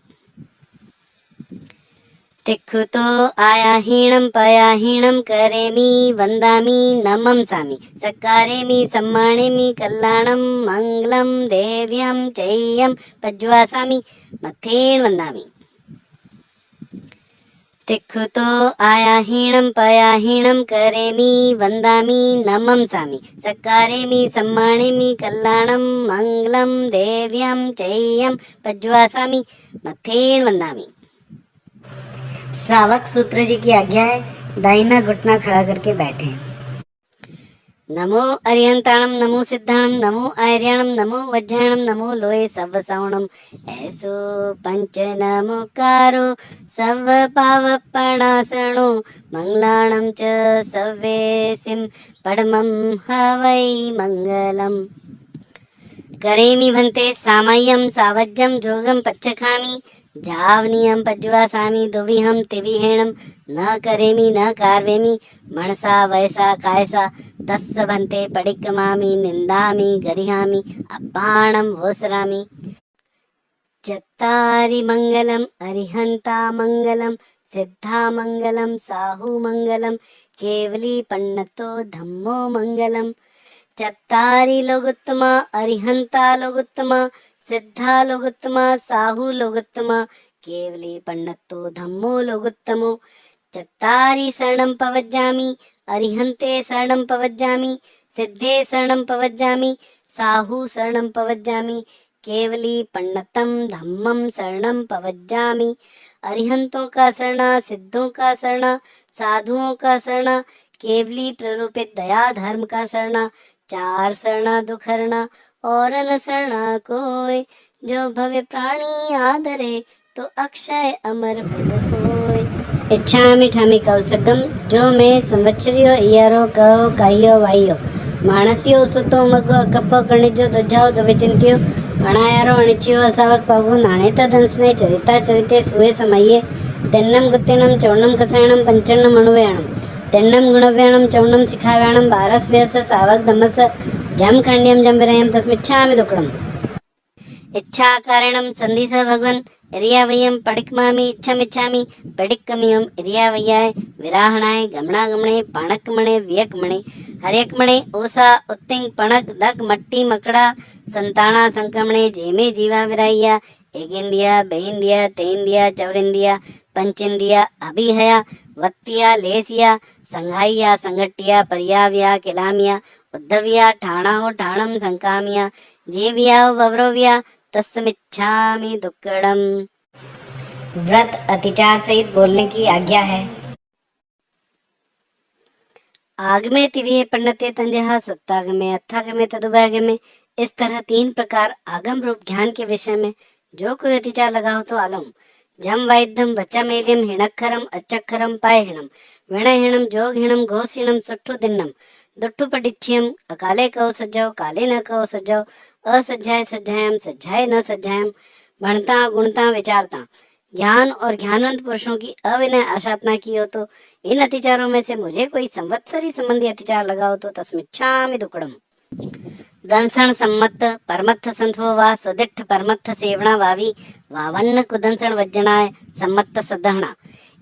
तिक्खुतो आयाहीणं पयाहीणं करेमि वन्दामि नमंसामि सत्कारेमि सम्मानेमि कल्याणं मङ्गलं देव्यं चेयं पज्वासामि मथेन वन्दामि। तिक्खुतो आयाहीणं पयाहीणं करेमि वन्दामि नमंसामि सत्कारेमि सम्मानेमि कल्याणं मंगलम देव्यं चैयं पज्वासामि मथेन वंदामि। श्रावक सूत्र जी की आज्ञा है, दाहिना घुटना खड़ा करके बैठे। नमो अरिहंताणम नमो सिद्धाणम नमो आर्याणम नमो वज्राणम नमो लोये सवसावणम ऐसो पंच नमोकारो सव पावपणासणो मंगलाणम च सव्येसिम पडमं हवै मंगलम। करेमि भन्ते सामय्यं सावज्यं जोगं पच्चखामि जावनीयं पज्वासामि दुविहं तिविहेणं न करेमि न कार्वेमि मनसा वयसा कायसा तस्य भन्ते पडिक्कमामि निन्दामि गरिहामि अपाणं वोसरामि। चत्तारि मंगलम अरिहंता मंगलम सिद्धा मंगलम साहु मंगलम केवली पन्नतो धम्मो मंगलम। चत्तारि लोगोत्तमा अरिहंता लोगोत्तमा सिद्धा लोगोत्तमा साहु लोगोत्तमा केवली पन्नतो धम्मो लोगोत्तमो। चत्तारि शरणं पवज्जामि अरिहंते शरणं पवज्जामि सिद्धे शरणं पवज्जामि साहु शरणं पवज्जामि केवली पन्नतम धम्मम शरणं पवज्जामि। अरिहंतों का शरणा सिद्धों का शरणा साधुओं का शरणा केवली प्ररूपित दया धर्म का शरणा चार शरणा दुखरणा और न शरणा कोय जो भव्य प्राणी आदरे तो अक्षय अमर पद होय। इच्छामि ठामि कौसगम जो मैं संवत्सरियो इयारो कहो कायो वायो मानसियो सुतो मगो कप्पो कणिजो दुजाओ दुविचिंतियो अणायारो अणिचियो असावक पागु नाणेत दंसने चरिता चरिते सुवे समये तेन्नम गुत्तिनम चौणम कसायणम पंचन्नम अणुव्याणम तेन्नम गुणव्याणम चौणम शिखाव्याणम बारस व्यस सावक धमस जम खंड्यम जम विरयम तस्मिच्छामि दुक्कडम। इच्छा कारणम संधिस भगवन इरियावयम पडिक्मामि इच्छमिच्छामि पडिक्कमियम इरियावय्याय विराहणाय गमणा गमणे पाणकमणे व्यकमणे हर्यकमणे ओसा उत्तिंग पणक दक मट्टी मकड़ा संताना संक्रमणे जेमे जीवा विराइया एगिंदिया बेहिंदिया तेंदिया चौरिंदिया पंचिंदिया अभिहया वत्तिया लेसिया संघाइया संगटिया परियाव्या किलामिया उद्धविया ठाणाओ ठाणम संकामिया जेविया वव्रव्या तस्मिच्छामि दुक्कडम। व्रत अतिचार सहित बोलने की आज्ञा है। आगमे तिविये पंडिते तंजहा सुत्तागमे अथागमे तदुभागमे। इस तरह तीन प्रकार आगम रूप ज्ञान के विषय में जो कोई अतिचार लगा हो तो आलोम। जम वाइद्यम वच्चमेलियम हिणक्षरम अच्चक्षरम पायहिणम विणहिणम जोगहिणम घोषहिणम सुट्ठु दिन्नम दुट्ठु पटिच्छियम अकाले कहो सज्जो काले न कहो सज्जो असज्जाय सज्जायम सज्जाय न सज्जायम भणता गुणता विचारता। ज्ञान और ज्ञानवंत पुरुषों की अविनय आशातना की हो तो इन अतिचारों में से मुझे कोई संवत्सरी संबंधी अतिचार लगा हो तो तस्मिच्छामि दुक्कडम। दंसण सम्मत परमत्थ संथो वा सदिट्ठ परमत्थ सेवणा वावी वावन्न कुदंसण वज्जनाय सम्मत सदहणा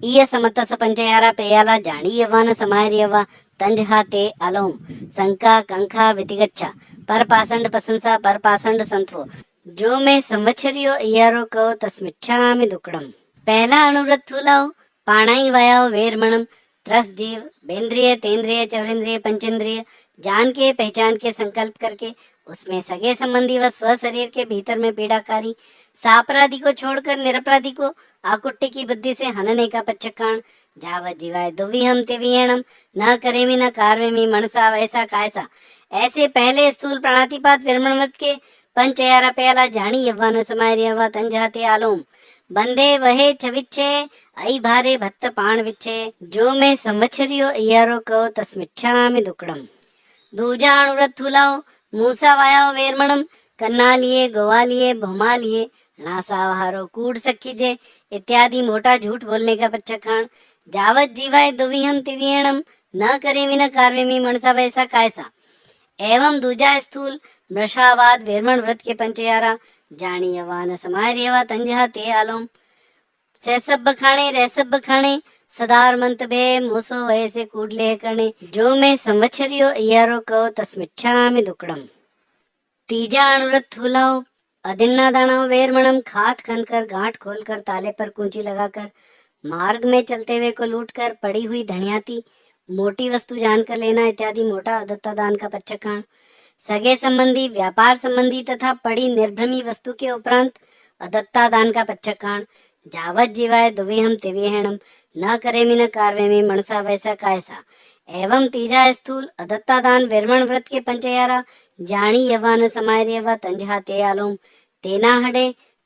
ईय समत सपंचयारा पेयाला जाणी यवान समार्यवा तंजहा ते अलोम संका कंखा वितिगच्छा परपासंड प्रशंसा परपासंड संथो जो मैं संवत्सरियो इयारो कहो तस्मिच्छामि दुक्कडम। पहला अनुव्रत थूलाओ पाणाई वायाओ वेरमणम त्रस जीव बेंद्रिय तेंद्रिय चौरेंद्रिय पंचेंद्रिय जान के पहचान के संकल्प करके उसमें सगे संबंधी व स्व शरीर के भीतर में पीड़ाकारी सापराधी को छोड़कर निरपराधी को आकुट्टी की बुद्धि से हनने का पच्चकाण जावत जीवाय दुविहम तिविहणम न करेमि न कार्वेमि मनसा वैसा कायसा। ऐसे पहले स्थूल प्राणातिपात विरमणवत के पंचयारा प्याला जानी यव्वान समार्यवा तंजहाते आलोम बंदे वहे छविच्छे आई भारे भत्त पाण विच्छे जो मैं संवत्सरियो इयारो कहो तस्मिच्छामि दुक्कडम। दूजा अनुव्रत थूलाओ मूसा वायाओ वेरमणम कन्ना लिए गोवा लिए भोमा लिए नासावहारो कूड़ सखीजे इत्यादि मोटा झूठ बोलने का पच्चखाण जावत जीवाय दुविहम तिविहणम न करेमि न कार्वेमि मनसा वैसा कायसा। एवं दूजा स्थूल मृषावाद वेरमण व्रत के पंचयारा जानी यवान समार्यवा तंजहा ते आलोम सैसब खाणे रैसब खाणे सदार मंत बे मोसो वैसे कूडले करने जो मैं संवत्सरियो इयारो कहो तस्मिच्छामि दुक्कडम। तीजा अनुव्रत थूलाओ अदिन्ना दाना वेरमणम खात खनकर गांठ खोलकर ताले पर कुंची लगाकर मार्ग में चलते हुए को लूटकर पड़ी हुई धन्याती, मोटी वस्तु जानकर लेना इत्यादि मोटा अदत्ता दान का पच्छकाण। सगे संबंधी, व्यापार संबंधी तथा पड़ी निर्भ्रमी वस्तु के उपरांत अदत्ता दान का पच्छकाण। जावत जीवाय दुविहम तिविहणम न करेमि न कार्वेमि मनसा वैसा कायसा। एवं तीजा स्थूल अदत्ता दान विरमण व्रत के पंचयारा जाणी यवान समार्यवा तंजहा ते आलोम तेना हडे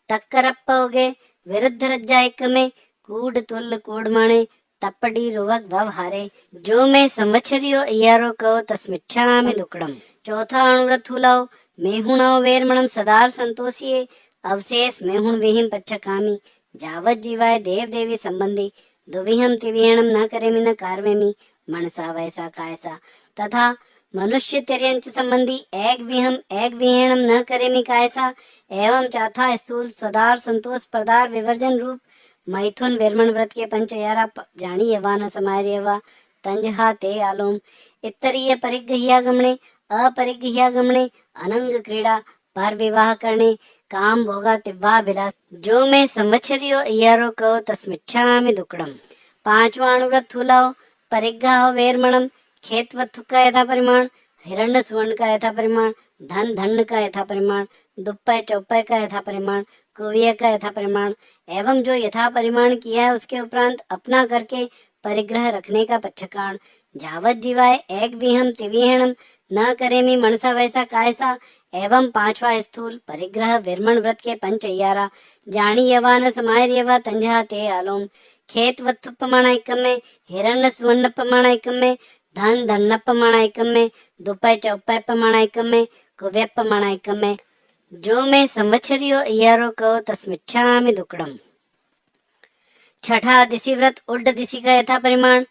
तक्करप्प होगे विरुद्ध रज्जा एक में कूड तुल कूड माणे तपड़ी रुवक भव हारे जो मैं संवत्सरियो इयारो कहो तस्मिच्छामि दुक्कड़म। चौथा अणुव्रत हुलाओ मेहुणाओ वेरमणम सदार संतोषिए अवशेष मेहुण विहिम पच्छकामी। जावत जीवाय देव देवी संबंधी दुविहम तिविहणम न करेमि न कार्वेमि मनसा वैसा कायसा। तथा मनुष्य तिर्यंच संबंधी एक विहणम न करेमि कायसा। एवं चौथा स्थूल स्वदार संतोष प्रदार विवर्जन रूप मैथुन विरमण व्रत के पंचयारा जानी यवान समार्यवा तंजहा ते आलोम। इतरीय परिग्रह्यागमने अपरिग्रह्यागमने अनंग क्रीड़ा पर विवाह करने काम भोगा तिव्वा बिलास जो मैं संवत्सरियो इयारो कहो तस्मिच्छामि दुक्कड़म। पांचवा अणुव्रत हुलाओ परिग्रह वेरमणम खेत वत्थु का यथा परिमाण, हिरण्य सुवर्ण का यथा परिमाण, धन धन्य का यथा परिमाण, दुप्पय चौपय का यथा परिमाण, कुविय का यथा परिमाण एवं जो यथा परिमाण किया है उसके उपरांत अपना करके परिग्रह रखने का पच्छकाण। जावत जीवाय एक विहम तिविहणम न करेमि मनसा वैसा कायसा। एवं पांचवा स्थूल परिग्रह विरमण व्रत के पंचयारा जानी यवान समार्यवा तंजहा ते आलोम खेत वत्थुपमाण एकम में, हिरण्य सुवर्ण पमाण एकम में, धन धन्न पमाण एकम में, दुपय चौपय पमाण एकम में, कुव्य पमाण एकम में जो मैं संवत्सरियो इयारो कहो तस्मिच्छामि दुक्कड़म। छठा दिशि व्रत उड्ड दिशि का यथा परिमाण,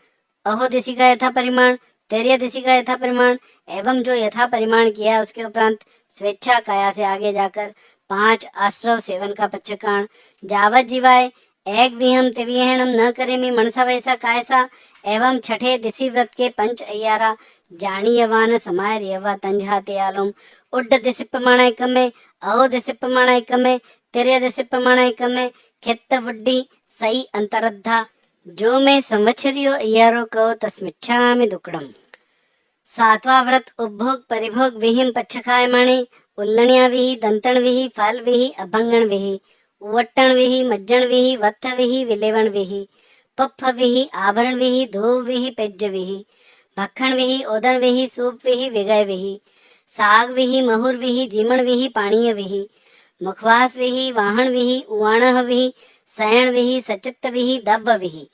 अहो दिशि का यथा परिमाण, तैर्य दिशि का यथा परिमाण एवं जो यथा परिमाण किया उसके उपरांत स्वेच्छा काया से आगे जाकर 5 आश्रव सेवन का पच्छकाण। जावत जीवाय एक विहम तिविहणम न करेमि मनसा वैसा कायसा। एवं छठे दिशि व्रत के पंच अय्यारा जानी यवान समार्यवा तंजहा ते आलोम उड्ड दिशि प्रमाण एकम में, अहो दिशि प्रमाण एकम में, तैर्य दिशि प्रमाण एकम में, खित्त वुड्डी सई अंतरद्धा जो मैं संवत्सरियो इयारो कहो तस्मिच्छामि दुक्कड़म। सातवां व्रत उपभोग परिभोग विहिम पच्छकाय माणे उल्लणिया विहि दंतण विहि फल विहि अभंगण विहि उवट्टण विहि मज्जण विहि वत्थ विहि विलेवण विहि पप्फ विहि आभरण विहि धूव विहि पेज्ज विहि भखण विहि ओदण विहि सूप विहि विगय विहि साग विहि महुर विहि जीमण विहि पाणीय विहि मुखवास विहि वाहन विहि उवाणह विहि सयण विहि सचित्त विहि दव्व विहि।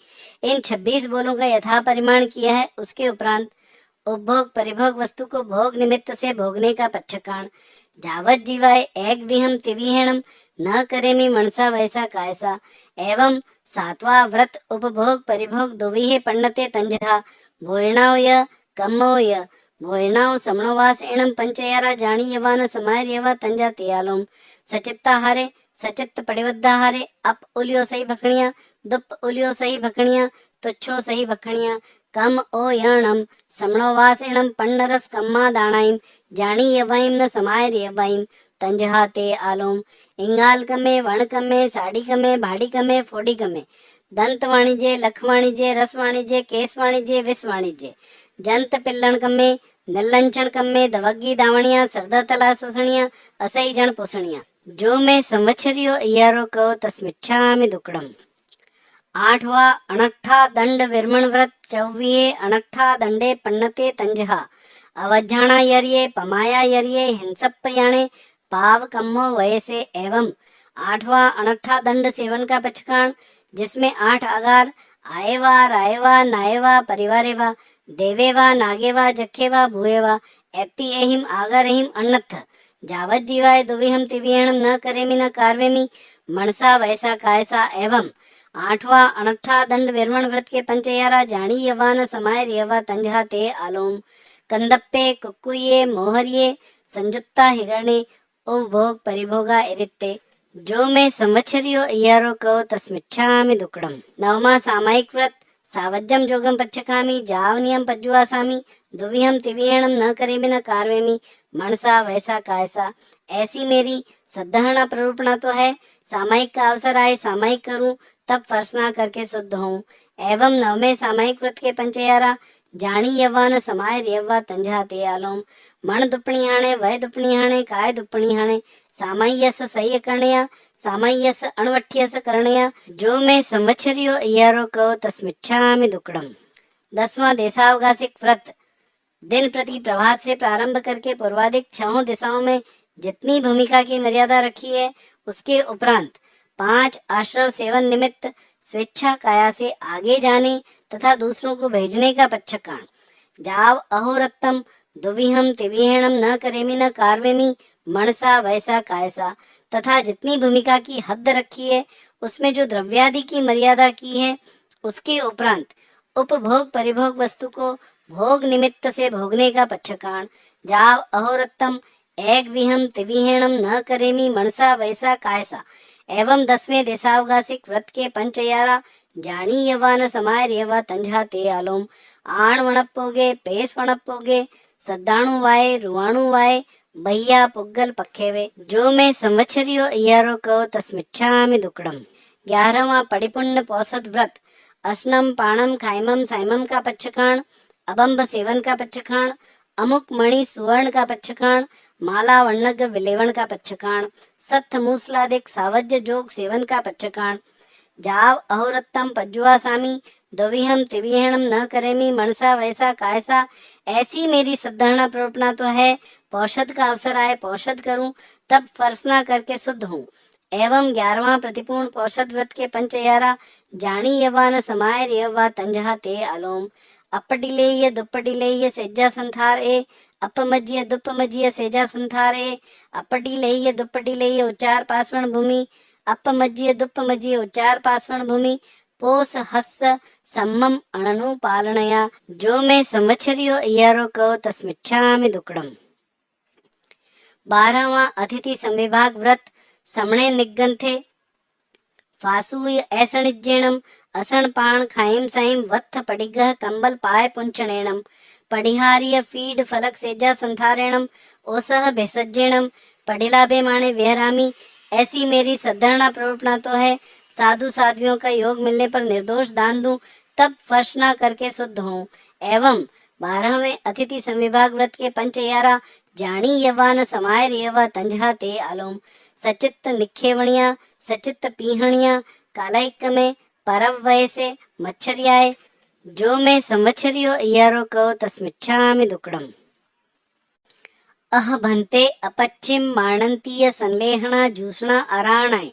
इन 26 बोलों का यथा परिमाण किया है। उसके उपरांत उपभोग परिभोग वस्तु को भोग निमित्त से भोगने का पच्छकाण। जावत जीवाय एक विहम तिविहणम न करेमि मनसा वैसा कायसा। एवं सातवां व्रत उपभोग परिभोग दुविहे पण्णते तंजहा भोयणाव य कम्मो य भोयणाव समणोवास एणम पंचयारा जानी यवान समार्यवा तंजा तियालोम सचित्ताहारे सचित्त पड़िवद्धाहारे अप उलियो सही भखणिया दुप उलियो सही भखणिया तुच्छो सही भखणिया कम ओ यणम समणोवासेणम पन्नरस कम्मा दाणाइम जानी यवाइम न समायर यवाइम तंजहा ते आलोम इंगाल कमे वण कमे साड़ी कमे भाड़ी कमे फोड़ी कमे दंत वाणिज्य लख वाणिज्य रस वाणिज्य केस वाणिज्य विष वाणिज्य जंत पिल्लण कमे नल्लंचण कमे दवग्गी दावणिया सरदा तला सोसणिया असई जण पोसणिया जो मैं संवत्सरियो इयारो कहो तस्मिच्छामि दुक्कड़म। आठवां अणट्ठा दंड विरमण व्रत 24 अणट्ठा दंडे पन्नते तंजहा अवज्झाणा यर्ये पमाया यर्ये हिंसप्प याणे पाव कम्मो वयसे। एवं 8वां अणट्ठा दंड सेवन का पच्छकाण जिसमें 8 आगार आएवा राएवा नाएवा परिवारेवा देवेवा नागेवा जखेवा भूएवा एति एहिम आगारहिम अन्नथ जावत जीवाय दुविहम तिविहणम न करेमि न कार्वेमि मनसा वैसा कायसा। एवं 8वां अणट्ठा दंड विरमण व्रत के पंचयारा जानी यवान समायर यवा तंजहा ते आलोम कंदप्पे कुक्कुये मोहरिये संजुत्ता हिगणे उपभोग परिभोगा इरित्ते जो मैं संवत्सरियो इयारो कहो तस्मिच्छामि दुक्कड़म। 9वां सामायिक व्रत सावज्जम जोगम पच्छकामी जावनियम पज्जुआसामी दुविहम तिविहणम न करेमि न कार्वेमि मनसा वैसा कायसा। ऐसी मेरी सद्धहना प्ररूपणा तो है। सामायिक का अवसर आए सामायिक करूं तब फर्सना करके शुद्ध हूँ। एवं नवमे सामयिक व्रत के पंचयारा जानी यवन समाय रेवा तंजा ते आलोम मण दुपणियाणे वय दुपणियाणे काय दुपणियाणे सामय्यस सह्य करणया सामय्यस अणवठ्यस करणया जो मैं संवत्सरियो इयारो कहो तस्मिच्छामि दुक्कडम। 10वां देशावकाशिक व्रत दिन प्रति प्रभात से प्रारंभ करके पूर्वाधिक 6 दिशाओं में जितनी भूमिका की मर्यादा रखी है उसके उपरांत 5 आश्रम सेवन निमित्त स्वेच्छा काया से आगे जाने तथा दूसरों को भेजने का पच्छकाण। जाव अहोरत्तम दुविहम तिविहणम न करेमी न कार्वेमी मनसा वैसा कायसा तथा जितनी भूमिका की हद रखी है उसमें जो द्रव्यादि की मर्यादा की है उसके उपरांत उपभोग परिभोग वस्तु को भोग निमित्त से भोगने का पच्छकाण। जाव अहोरत्तम एक विहम तिविहणम न करेमी मनसा वैसा कायसा। एवं 10वें देशावकाशिक व्रत के पंचयारा जानी यवान समाय रेवा तंजा ते आलोम आण वणप्पोगे पेस वणप्पोगे सद्दाणु वाये रुवाणु वाये भैया पुग्गल पखेवे जो मैं संवत्सरियो इयारो कहो तस्मिच्छामि दुक्कडम। 11वां परिपुण्य पौषध व्रत अस्नम पाणम खाइमम साइमम का पच्छकाण, अबंब सेवन का पच्छकाण, अमुक मणि सुवर्ण का पच्छकाण, माला वर्णग विलेवण का पच्छकाण, सत्थ मूसलादिक सावज्य जोग सेवन का पच्छकाण। जाव अहोरत्तम पज्जुआ सामी द्विहम तिविहणम न करेमी मनसा वैसा कायसा। ऐसी मेरी सद्धारणा प्रवर्तना तो है पौषध का अवसर आए पौषध करूं तब फर्सना करके शुद्ध हूँ। एवं 11वां प्रतिपूर्ण पौषध व्रत के पंचयारा जानी यवान समाय रेवा तंजहा ते आलोम अपटिलेय दुप्पटिलेय सेजा संथार ए अपमज्य दुप्पमज्य सेजा संथार ए अपटिलेय दुप्पटिलेय उच्चार पासवण भूमि अपमज्य दुप्पमज्य उच्चार पासवण भूमि पोस हस्स सम्मम अणनु पालनया जो मैं संवत्सरियो इयारो कहो तस्मिच्छामि दुक्कडम। 12वां अतिथि संविभाग व्रत समणे निगंथे फासूय ऐसणिज्येणम असण पाण खाइम साइम वत्थ पडिगह कंबल पाय पुंचणेणम पडिहार्य फीड फलक सेजा संथारेणम ओसह भेषज्येणम पडिलाबे माणे विहरामी। ऐसी मेरी सद्धारणा प्रवर्तना तो है साधु साध्वियों का योग मिलने पर निर्दोष दान दूं तब फर्शना करके शुद्ध हूँ। एवं 12वें अतिथि संविभाग व्रत के पंचयारा जानी यवान समाय रेवा तंजहा ते आलोम सचित्त निखेवणिया सचित्त पीहणिया कालाइक में परव वयसे मच्छरियाए जो मैं संवत्सरियो इयारो कहो तस्मिच्छामि दुक्कडम। अह भंते अपच्छिम माणंतीय संलेहणा जूषणा अराणाय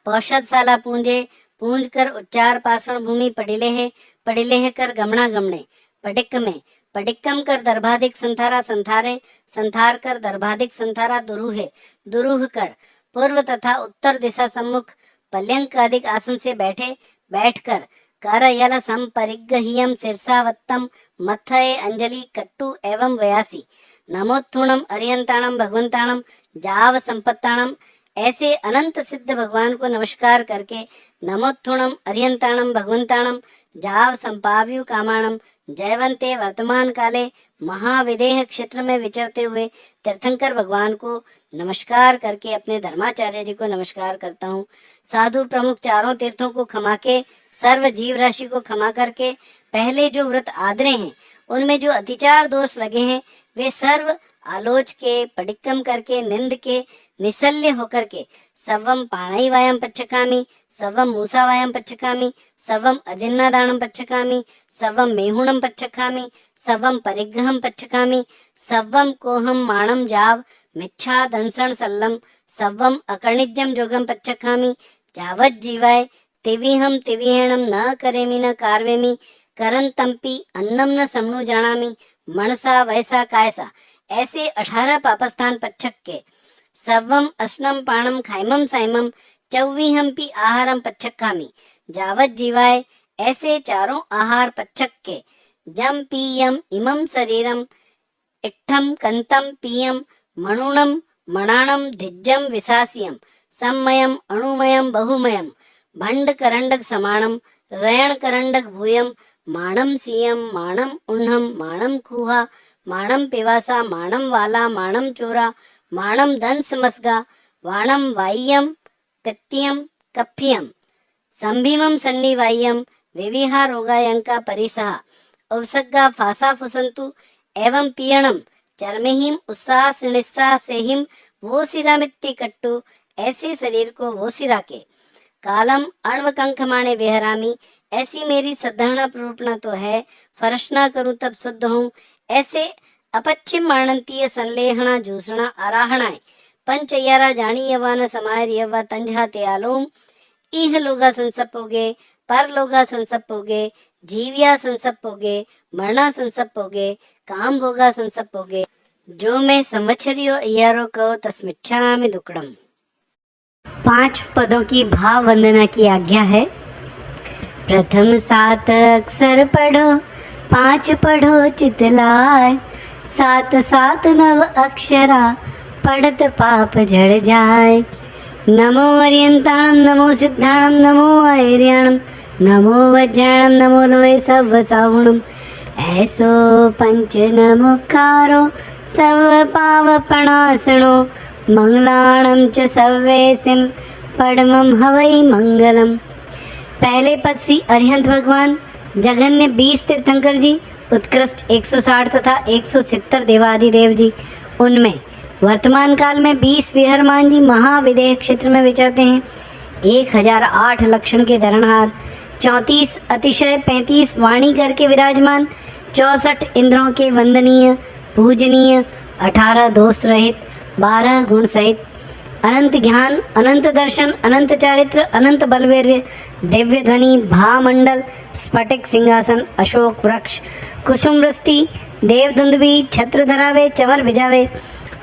पौषधशाला पूंजे पूंज कर उच्चार पासवण भूमि पडिलेह कर गमणा गमणे पडिक में पडिक्कम कर दर्भाधिक संथारा संथारे संथार कर दर्भाधिक संथारा दुरूह कर पूर्व तथा उत्तर दिशा सम्मुख पर्यंक अधिक आसन से बैठकर कर यल संपरिग्रहियम शीर्षावत्तम मथये अंजलि कट्टु एवं वयासी नमोत्थुणम अरियंताणम भगवंताणम जाव संपत्ताणम। ऐसे अनंत सिद्ध भगवान को नमस्कार करके नमोत्थुणम अरियंताणम भगवंताणम जाव संपाव्यु कामाणम जयवंते वर्तमान काले महाविदेह क्षेत्र में विचरते हुए तीर्थंकर भगवान को नमस्कार करके अपने धर्माचार्य जी को नमस्कार करता हूँ। साधु प्रमुख चारों तीर्थों को क्षमा के सर्व जीव राशि को क्षमा करके पहले जो व्रत आदरे हैं उनमें जो अतिचार दोष लगे हैं वे सर्व आलोच के पडिक्कम करके निंद के निशल्य होकर के सवम पाणई वायम पच्छकामी सवम मूसा वायम पच्छकामी सवम अदिन्नादानम पच्छकामी सवम मेहुणम पच्छकामी सवम परिग्रहम पच्छकामी सवम कोहम माणम जाव मिच्छा दंसण सल्लम सवम अकर्णिज्यम जोगम पच्छकामी जावत जीवाय तिविहम तिविहेणम न करेमी न कार्वेमी करन तंपी अन्नम न समनु जानामी मनसा वैसा कायसा। ऐसे 18 पापस्थान पच्छक के सवम अस्नम पाणम खाइमम साइमम चौवीहम्पि आहारम पच्छकामी जावत जीवाय। ऐसे चारों आहार पच्छक के जम पीयम इमम शरीरम इट्ठम कंतम पीयम मणुणम मणाणम धिज्जम विसासियम सम्मयम अणुमयम बहुमयम भंड करंडक समाणम रयण करंडक भूयम माणम सियम माणम उन्हम माणम खूहा माणम पिवासा माणम वाला माणम चोरा माणम दंस मस्गा वाणम वाह्यम पित्तियम कफ्फियम संभीमं सन्निवाह्यं विविहारोगायंका परिसः औसग्गा फासा फुसंतु एवं पीयणम चरमेहिम उत्साह सिणिस्सा सेहिम वो सिरामित्ति कट्टू, ऐसे शरीर को वो सिरा के कालम अण्वकंख माणे विहरामी, ऐसी मेरी सद्धारणा प्ररूपणा तो है, फरशना करूं तब शुद्ध हूँ। ऐसे अपच्छिम माणंतीय संलेहणा जूसणा आराहणाए पंचयरा जानी यवान समायर यवा तंजहाते आलोम, इह लोगा संसपोगे पर लोगा संसपोगे, जीविया संसपोगे मरना संसपोगे काम भोगा संसपोगे, जो मैं संवत्सरियो अय्यारो कहो तस्मिच्छामि दुक्कड़म। 5 पदों की भाव वंदना की आज्ञा है। प्रथम 7 अक्षर पढ़ो, 5 पढ़ो चितलाय, 7 9 अक्षरा पढ़त पाप झड़ जाए। नमो अर्यंताणम नमो सिद्धाणम नमो ऐर्याणम नमो वज्राणम नमो लोहे सव सावणम, ऐसो पंच नमुखारो सव पावपणासणो, मंगलाणम च सव्वेसिम पड़मम हवै मंगलम। पहले पद श्री अरिहंत भगवान, जघन्य 20 तीर्थंकर जी, उत्कृष्ट 160 तथा 170 देवादिदेव जी। उनमें वर्तमान काल में 20 विहरमान जी महाविदेह क्षेत्र में विचरते हैं। 1008 लक्षण के धरणहार, 34 अतिशय, 35 वाणी करके विराजमान, 64 इंद्रों के वंदनीय पूजनीय, 18 दोष रहित, 12 गुण सहित, अनंत ज्ञान, अनंत दर्शन, अनंत चारित्र, अनंत बलवीर्य, दिव्य ध्वनि, भामंडल, स्फटिक सिंहासन, अशोक वृक्ष, कुसुम वृष्टि, देव दुंदुभी, छत्र धरावे, चमर भिजावे,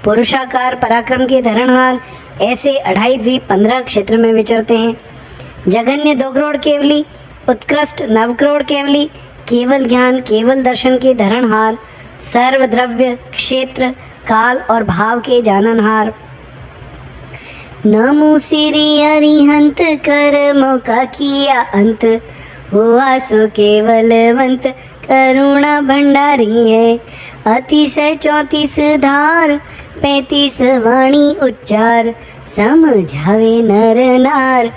पुरुषाकार पराक्रम के धरणहार, ऐसे 2.5 द्वीप 15 क्षेत्र में विचरते हैं। जगन्य 2 करोड़ केवली, उत्कृष्ट 9 करोड़ केवली, केवल ज्ञान केवल दर्शन के धरणहार, सर्व द्रव्य क्षेत्र काल और भाव के जाननहार। नमो सिरि अरिहंत कर्मों का किया अंत, हुआ सो केवलवंत करुणा भंडारी है। अतिशय 34 धार, 35 वाणी उच्चार, समझावे नर नार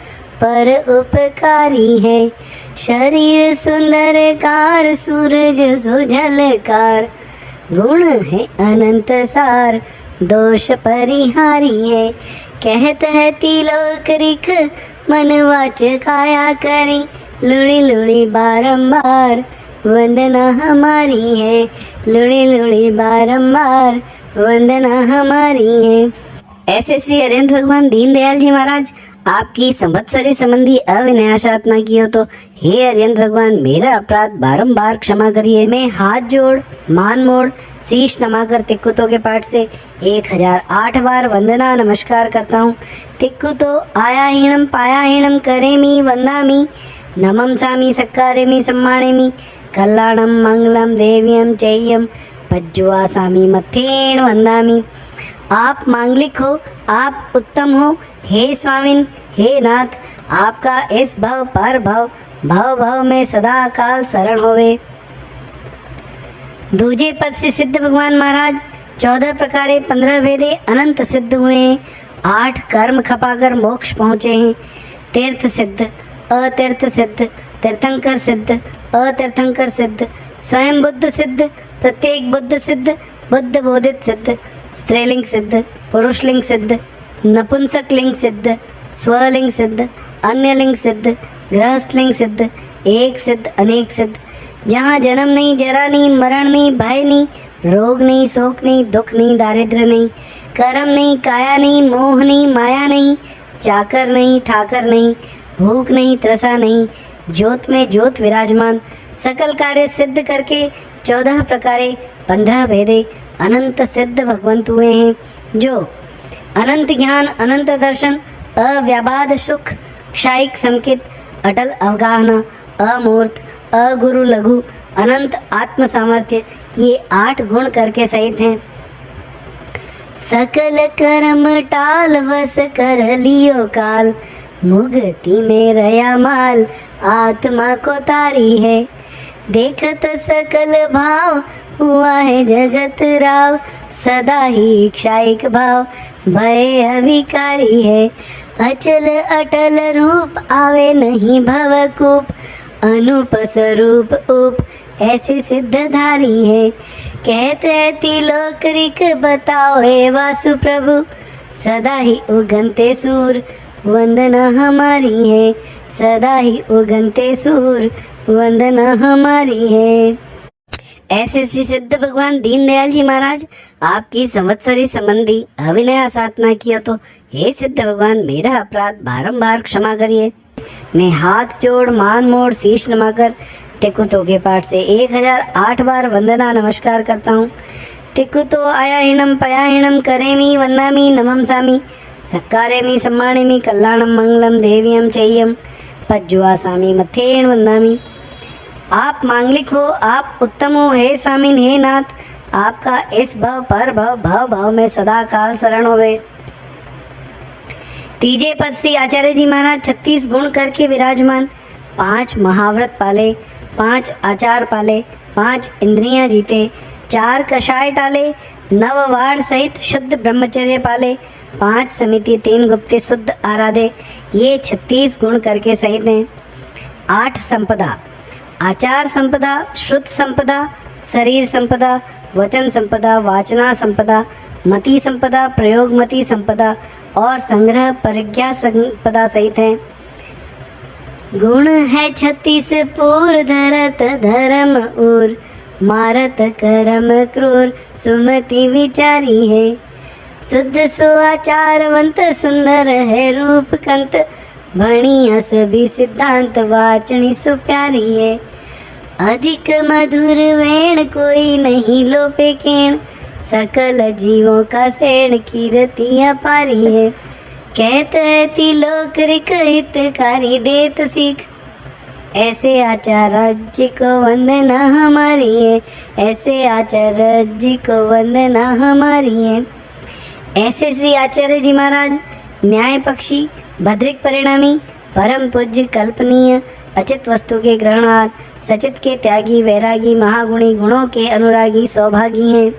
पर उपकारी है। शरीर सुंदर कार, सूरज सुझलकार, गुण है अनंत सार, दोष परिहारी है। कहत है तिलोक रिख, मन वाच काया करी, लुड़ी लुड़ी बारंबार वंदना हमारी है, लुड़ी लुड़ी बारंबार वंदना हमारी है। ऐसे श्री अरिहंत भगवान दीनदयाल जी महाराज आपकी संवत्सरी संबंधी अविनाशात्मा की हो तो हे अरिहंत भगवान मेरा अपराध बारंबार क्षमा करिए। मैं हाथ जोड़ मान मोड़ शीश नमाकर तिक्कुतो के पाठ से 1008 बार वंदना नमस्कार करता हूँ। तिक्कुतो आयाहीणम पायाहीणम करेमी वंदामी, नमम सामी सक्कारेमी सम्मानेमी, कल्याणम मंगलम देव्यम चेय्यम पज्जुआ सामी मथेण वंदामी। आप मांगलिक हो, आप उत्तम हो, हे स्वामिन हे नाथ, आपका इस भव पर भव भव भव में सदा काल शरण होवे। दूजे पद से सिद्ध भगवान महाराज 14 प्रकारे 15 भेदे अनंत सिद्ध हुए हैं। 8 कर्म खपाकर मोक्ष पहुँचे हैं। तीर्थ सिद्ध, अतीर्थ सिद्ध, तीर्थंकर सिद्ध, अतीर्थंकर सिद्ध, स्वयं बुद्ध सिद्ध, प्रत्येक बुद्ध सिद्ध, बुद्ध बोधित सिद्ध, स्त्रीलिंग सिद्ध, पुरुषलिंग सिद्ध, नपुंसक लिंग सिद्ध, स्वलिंग सिद्ध, अन्य लिंग सिद्ध, गृहस्थलिंग सिद्ध, एक सिद्ध अनेक सिद्ध। जहाँ जन्म नहीं, जरा नहीं, मरण नहीं, भय नहीं, रोग नहीं, शोक नहीं, दुख नहीं, दारिद्र्य नहीं, कर्म नहीं, काया नहीं, मोह नहीं, माया नहीं, चाकर नहीं, ठाकर नहीं, भूख नहीं, त्रसा नहीं, ज्योत में ज्योत विराजमान, सकल कार्य सिद्ध करके 14 प्रकारे 15 भेदे अनंत सिद्ध भगवंत हुए हैं, जो अनंत ज्ञान, अनंत दर्शन, अव्याबाद सुख, क्षायिक संकित, अटल अवगाहना, अमूर्त, अगुरु लघु, अनंत आत्म सामर्थ्य, ये 8 गुण करके सहित हैं। सकल कर्म टाल वस कर लियो काल, मुक्ति में रया माल आत्मा को तारी है। देखत सकल भाव हुआ है जगत राव, सदा ही क्षायिक भाव भय अविकारी है। अचल अटल रूप आवे नहीं भवकूप, अनूप स्वरूप उप ऐसे सिद्धधारी है। कहते तिलोक रिक बताओ हे वासु प्रभु, सदा ही उगनते सूर वंदना हमारी है, सदा ही उगनते सूर वंदना हमारी है। ऐसे श्री सिद्ध भगवान दीनदयाल जी महाराज आपकी संवत्सरी संबंधी अभिनय साधना किया तो हे सिद्ध भगवान मेरा अपराध बारंबार क्षमा करिए। मैं हाथ जोड़ मान मोड़ शीश नमाकर तिकुतो के पाठ से 1008 बार वंदना नमस्कार करता हूँ। तिकुतो आयाहीनम पयाहीनम करेमी वंदामी नमम सामी, सक्कारेमी सम्मानेमी कल्याणम मंगलम देव्यम चय्यम पज्जुआसामी मथेण वंदामी। आप मांगलिक हो, आप उत्तम हो हे स्वामी हे नाथ, आपका इस भव पर भव भव भव में सदा काल शरण होवे। तीजे पद श्री आचार्य जी महाराज 36 गुण करके विराजमान, 5 महाव्रत पाले, 5 आचार पाले, 5 इंद्रियां जीते, 4 कषाय टाले, 9 वार सहित शुद्ध ब्रह्मचर्य पाले, 5 समिति 3 गुप्ते शुद्ध आराधे, ये 36 गुण करके सहित हैं। 8 संपदा, आचार संपदा, श्रुत संपदा, शरीर संपदा, वचन संपदा, वाचना संपदा, मति संपदा, प्रयोगमति संपदा और संग्रह परिज्ञा संपदा सहित हैं। गुण है 36 पूर धरत धर्म उर, मारत करम क्रूर सुमति विचारी है। शुद्ध सुआचारवंत सुंदर है रूप कंत, भणिया सभी सिद्धांत वाचनी सुप्यारी है। अधिक मधुर वेण कोई नहीं लोपे केण, सकल जीवों का सेण कीर्ति अपारी है। कहते है तिलोक रिक हितकारी देत सीख, ऐसे आचार्य जी को वंदना हमारी है, ऐसे आचार्य जी को वंदना हमारी है। ऐसे श्री आचार्य जी महाराज न्याय पक्षी, भद्रिक परिणामी, परम पूज्य कल्पनीय, अचित वस्तु के ग्रहणहार, सचित के त्यागी, वैरागी, महागुणी, गुणों के अनुरागी, सौभागी हैं।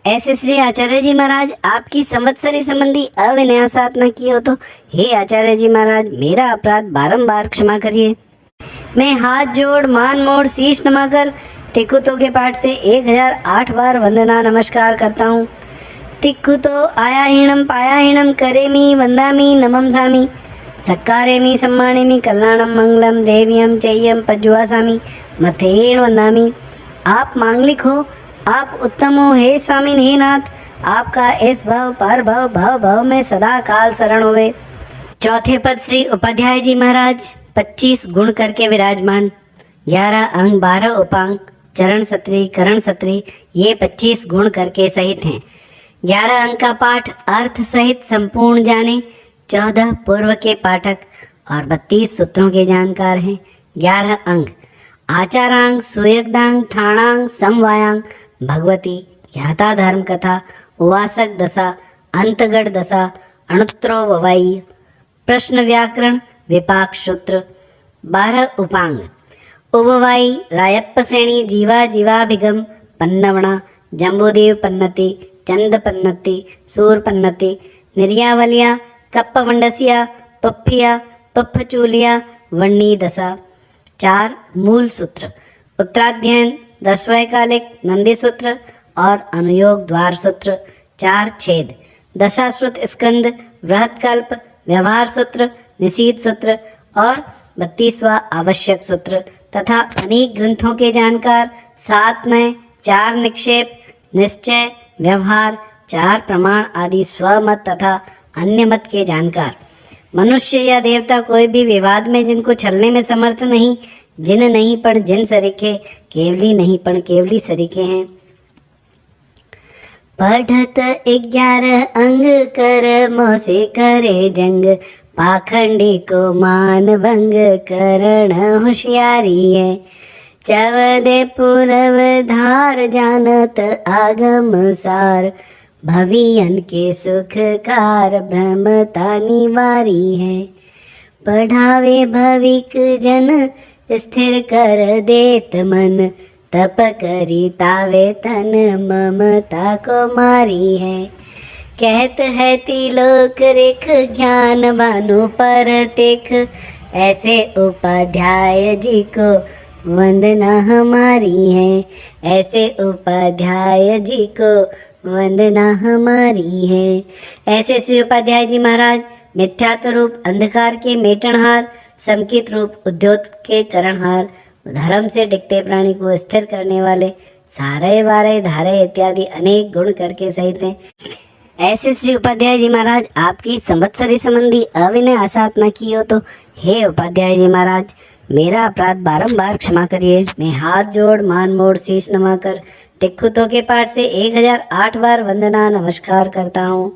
ऐसे श्री आचार्य जी महाराज आपकी संवत्सरी संबंधी अविनय साधना की हो तो हे आचार्य जी महाराज मेरा अपराध बारंबार क्षमा करिए। मैं हाथ जोड़ मान मोड़ शीश नमाकर तिकुतो के पाठ से 1008 बार वंदना नमस्कार करता हूँ। तिकुतो आयाहीणम पायाहीणम करेमी वंदामी नमम सामी, सक्कारेमी सम्मानेमी कल्याणम मंगलम देव्यम चय्यम पज्जुआसामी मथेण वंदामी। आप मांगलिक हो, आप उत्तम हो हे स्वामी हे नाथ, आपका इस भव पर भव भव भव में सदा काल शरण होवे। चौथे पद श्री उपाध्याय जी महाराज 25 गुण करके विराजमान, 11 अंग 12 उपांग, चरण सत्री करण सत्री ये 25 गुण करके सहित हैं। 11 अंग का पाठ अर्थ सहित संपूर्ण जाने, 14 पूर्व के पाठक और 32 सूत्रों के जानकार हैं। 11 अंग आचारांग, सुयग्डांग, ठाणांग, समवायांग, भगवती, ज्ञाता धर्म कथा, उवासक दशा, अंतगढ़ दशा, अणुत्रो ववाई, प्रश्न व्याकरण, विपाक सूत्र। 12 उपांग उबवाई, रायप्प श्रेणी, जीवा जीवाभिगम, पन्नवणा, जम्बूदेव पन्नति, चंद पन्नति, सूर पन्नति, निर्यावलिया, कप्पवंडसिया, पप्पिया, पप्पचूलिया, वन्नी दशा। 4 मूल सूत्र, उत्तराध्ययन, दशवैकालिक, नंदी सूत्र और अनुयोग द्वार सूत्र। 4 छेद, दशाश्रुत स्कंद, बृहत्कल्प, व्यवहार सूत्र, निशीथ सूत्र और 32वां आवश्यक सूत्र तथा अनेक ग्रंथों के जानकार, 7 नय, 4 निक्षेप, निश्चय, व्यवहार, 4 प्रमाण आदि स्वमत तथा अन्य मत के जानकार। मनुष्य या देवता कोई भी विवाद में जिनको छलने में समर्थ नहीं, जिन नहीं पण जिन सरीखे, केवली नहीं पण केवली सरीखे हैं। पढ़त 11 अंग कर्मों से करे जंग, पाखंडी को मान भंग करण होशियारी है। चवदे पूरव धार जानत आगम सार, भवियन के सुखकार भ्रमता निवारी है। पढ़ावे भविक जन स्थिर कर देत मन, तप करी तावे तन ममता को मारी है। कहत है तिलोक रेख ज्ञान बानो पर तेख, ऐसे उपाध्याय जी को वंदना हमारी है, ऐसे उपाध्याय जी को वंदना हमारी है। ऐसे श्री उपाध्याय जी महाराज मिथ्यात्व रूप अंधकार के मेटनहार, समकित रूप उद्योत के करणहार, धर्म से टिकते प्राणी को स्थिर करने वाले, सारे वारे धारे इत्यादि अनेक गुण करके सहित हैं। ऐसे श्री उपाध्याय जी महाराज आपकी संवत्सरी संबंधी अविनय आशात्मा की हो तो हे उपाध्याय जी महाराज मेरा अपराध बारंबार क्षमा करिए। मैं हाथ जोड़ मान मोड़ शीश नमाकर तिक्खुतों के पाठ से 1008 बार वंदना नमस्कार करता हूँ।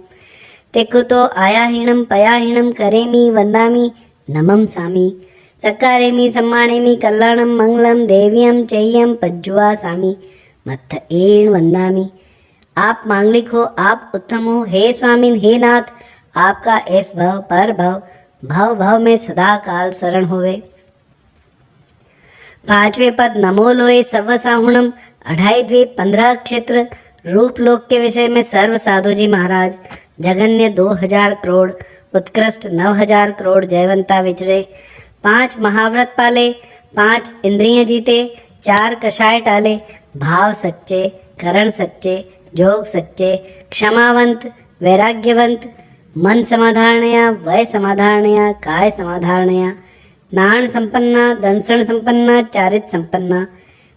तिक्खुतो आयाहीणम पयाहीणम करेमी वंदामी नमम सामी, सक्कारेमी सम्मानेमी कल्याणम मंगलम देव्यम चय्यम पज्जुआ सामी, मत्थ एण वंदामी। आप मांगलिक हो, आप उत्तम हो, हे स्वामिन हे नाथ, आपका ऐस भव पर भव भव भव में सदा काल शरण होवे। पांचवें पद नमो लोए सव साहुणम, 28 द्वीप 15 क्षेत्र रूप लोक के विषय में सर्व साधु जी महाराज, जगन्य 2000 करोड़, उत्कृष्ट 9000 करोड़ जयवंता विचरे, 5 महाव्रत पाले, 5 इंद्रिय जीते, 4 कषाय टाले, भाव सच्चे, करण सच्चे, जोग सच्चे, क्षमावंत, वैराग्यवंत, मन समाधारणया, वय समाधारणया, काय समाधारणया, नाण संपन्ना, दंसण संपन्ना, चारित संपन्ना,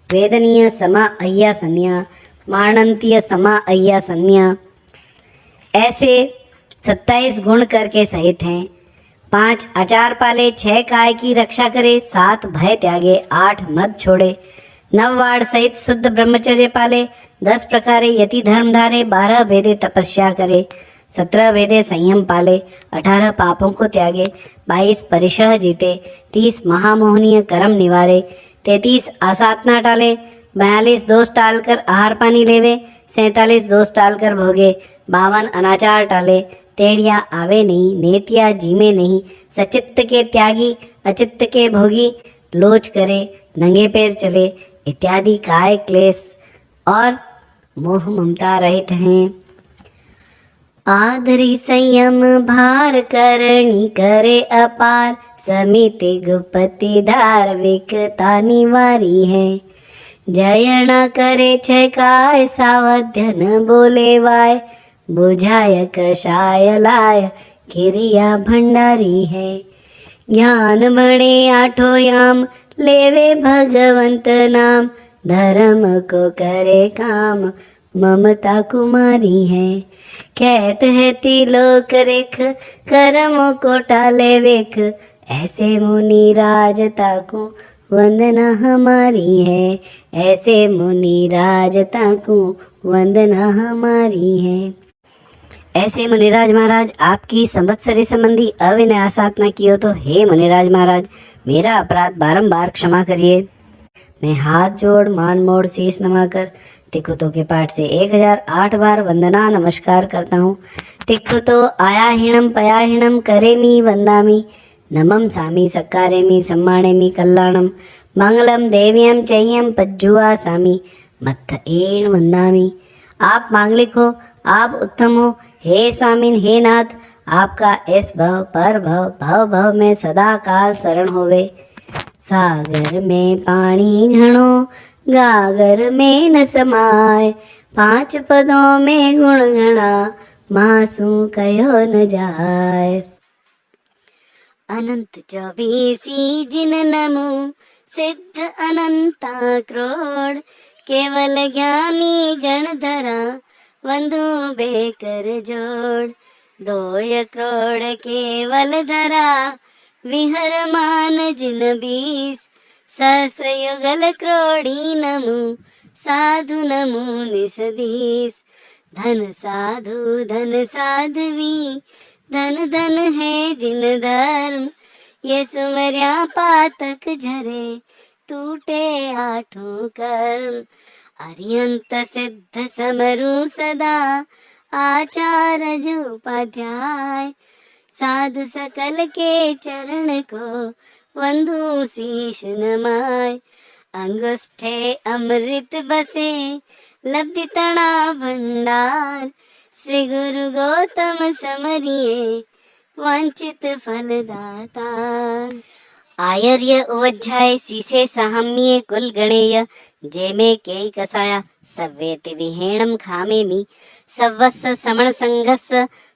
वेदनीय समा अय्या सन्या, माणंतीय समा अय्या सन्या। ऐसे 27 गुण करके सहित हैं। 5 आचार पाले, 6 काय की रक्षा करे, 7 भय त्यागे, 8 मद छोड़े, 9 वाड़ सहित शुद्ध ब्रह्मचर्य पाले, 10 प्रकारे यति धर्म धारे, 12 भेदे तपस्या करे, 17 भेदे संयम पाले, 18 पापों को त्यागे, 22 परिशह जीते, 30 महामोहनीय कर्म निवारे, 33 आसातना टाले, 42 दोष टालकर आहार पानी लेवे, 47 दोष टालकर भोगे, 52 अनाचार टाले, टेढ़िया आवे नहीं, नेतिया जीमे नहीं, सचित्त के त्यागी, अचित्त के भोगी, लोच करे, नंगे पैर चले इत्यादि काय क्लेश और मोह ममता रहित हैं। आदरी संयम भार करणी करे अपार, समिति गुपति धार्मिकता निवारी है। जय न करे छे काय, सावध्य न बोले वाय, बुझाय कषाय लाय, किरिया भंडारी है। ज्ञान बणे आठो याम, लेवे भगवंत नाम, धर्म को करे काम, ममता कुमारी है। कहत है तिलोक रेख, कर्म को टाले वेख, ऐसे मुनि राजता को वंदना हमारी है, ऐसे मुनि राजता को वंदना हमारी है। ऐसे मुनिराज महाराज आपकी संवत्सरी संबंधी अविनय आसाधना की हो तो हे मुनिराज महाराज मेरा अपराध बारंबार क्षमा करिए। मैं हाथ जोड़ मान मोड़ शीश नमाकर तिक्खुतों के पाठ से 1008 बार वंदना नमस्कार करता हूँ। तिक्खुतो आयाहीणम पयाहीणम करेमी वंदामी नमम सामी सक्कारेमी सम्मानेमी कल्याणम मंगलम देव्यम चय्यम पज्जुआ सामी मत्थ एण वंदामी। आप मांगलिक हो, आप उत्तम हो, हे स्वामिन हे नाथ, आपका इस भव पर भव भव भव में सदा काल शरण होवे। सागर में पानी घणो, गागर में न समाय, 5 पदों में गुण घणा, मासू कहो न जाय। अनंत 24 जिन नमो, सिद्ध अनंता क्रोड़, केवल ज्ञानी गणधरा, वंदु बेकर जोड़। 2 करोड़ केवल धरा, विहर मान जिन 20, सहस्र युगल क्रोड़ी नमो, साधु नमो निषदीस। धन साध्वी, धन धन है जिन धर्म, ये सुमर्या पातक झरे, टूटे 8 कर्म। अरियंत सिद्ध समरू सदा, आचार्य उपाध्याय, साधु सकल के चरण को, वंदु शीश नमाय। अंगुष्ठे अमृत बसे, लब्धि तणा भंडार, श्री गुरु गौतम समरिये वांछित फलदाता। आयर्य उवज्झाय सीसे साहम्ये कुल गणेय जेमे केई कसाया सव्येति विहेणम खामेमि सव्वस्स समण संघस्स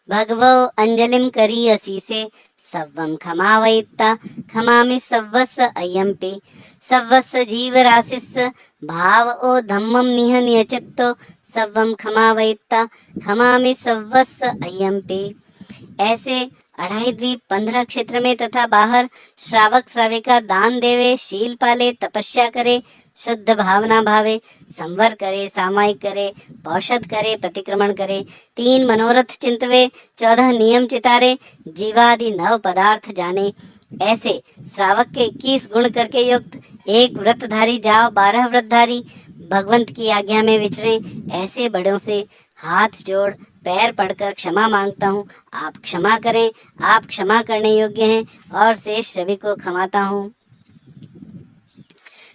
भगवो अंजलिम करीय सीसे सव्वम खमावयित्ता खमामि सव्वस्स अयंपि सव्वस्स जीवराशिस्स भाव ओ धम्मम निह नियचित्तो सव्वम खमावयित्ता खमामि सव्वस्स अयंपि। ऐसे 2.5 द्वीप 15 क्षेत्र में तथा बाहर श्रावक श्राविका दान देवे, शील पाले, तपस्या करे, शुद्ध भावना भावे, संवर करे, सामायिक करे, पौषध करे, प्रतिक्रमण करे, 3 मनोरथ चिंतवे, 14 नियम चितारे, जीवादि 9 पदार्थ जाने। ऐसे श्रावक के 21 गुण करके युक्त, एक व्रतधारी जाओ 12 व्रतधारी भगवंत की आज्ञा में विचरे। ऐसे बड़ों से हाथ जोड़ पैर पड़कर क्षमा मांगता हूँ, आप क्षमा करें, आप क्षमा करने योग्य हैं और शेष सभी को क्षमाता हूँ।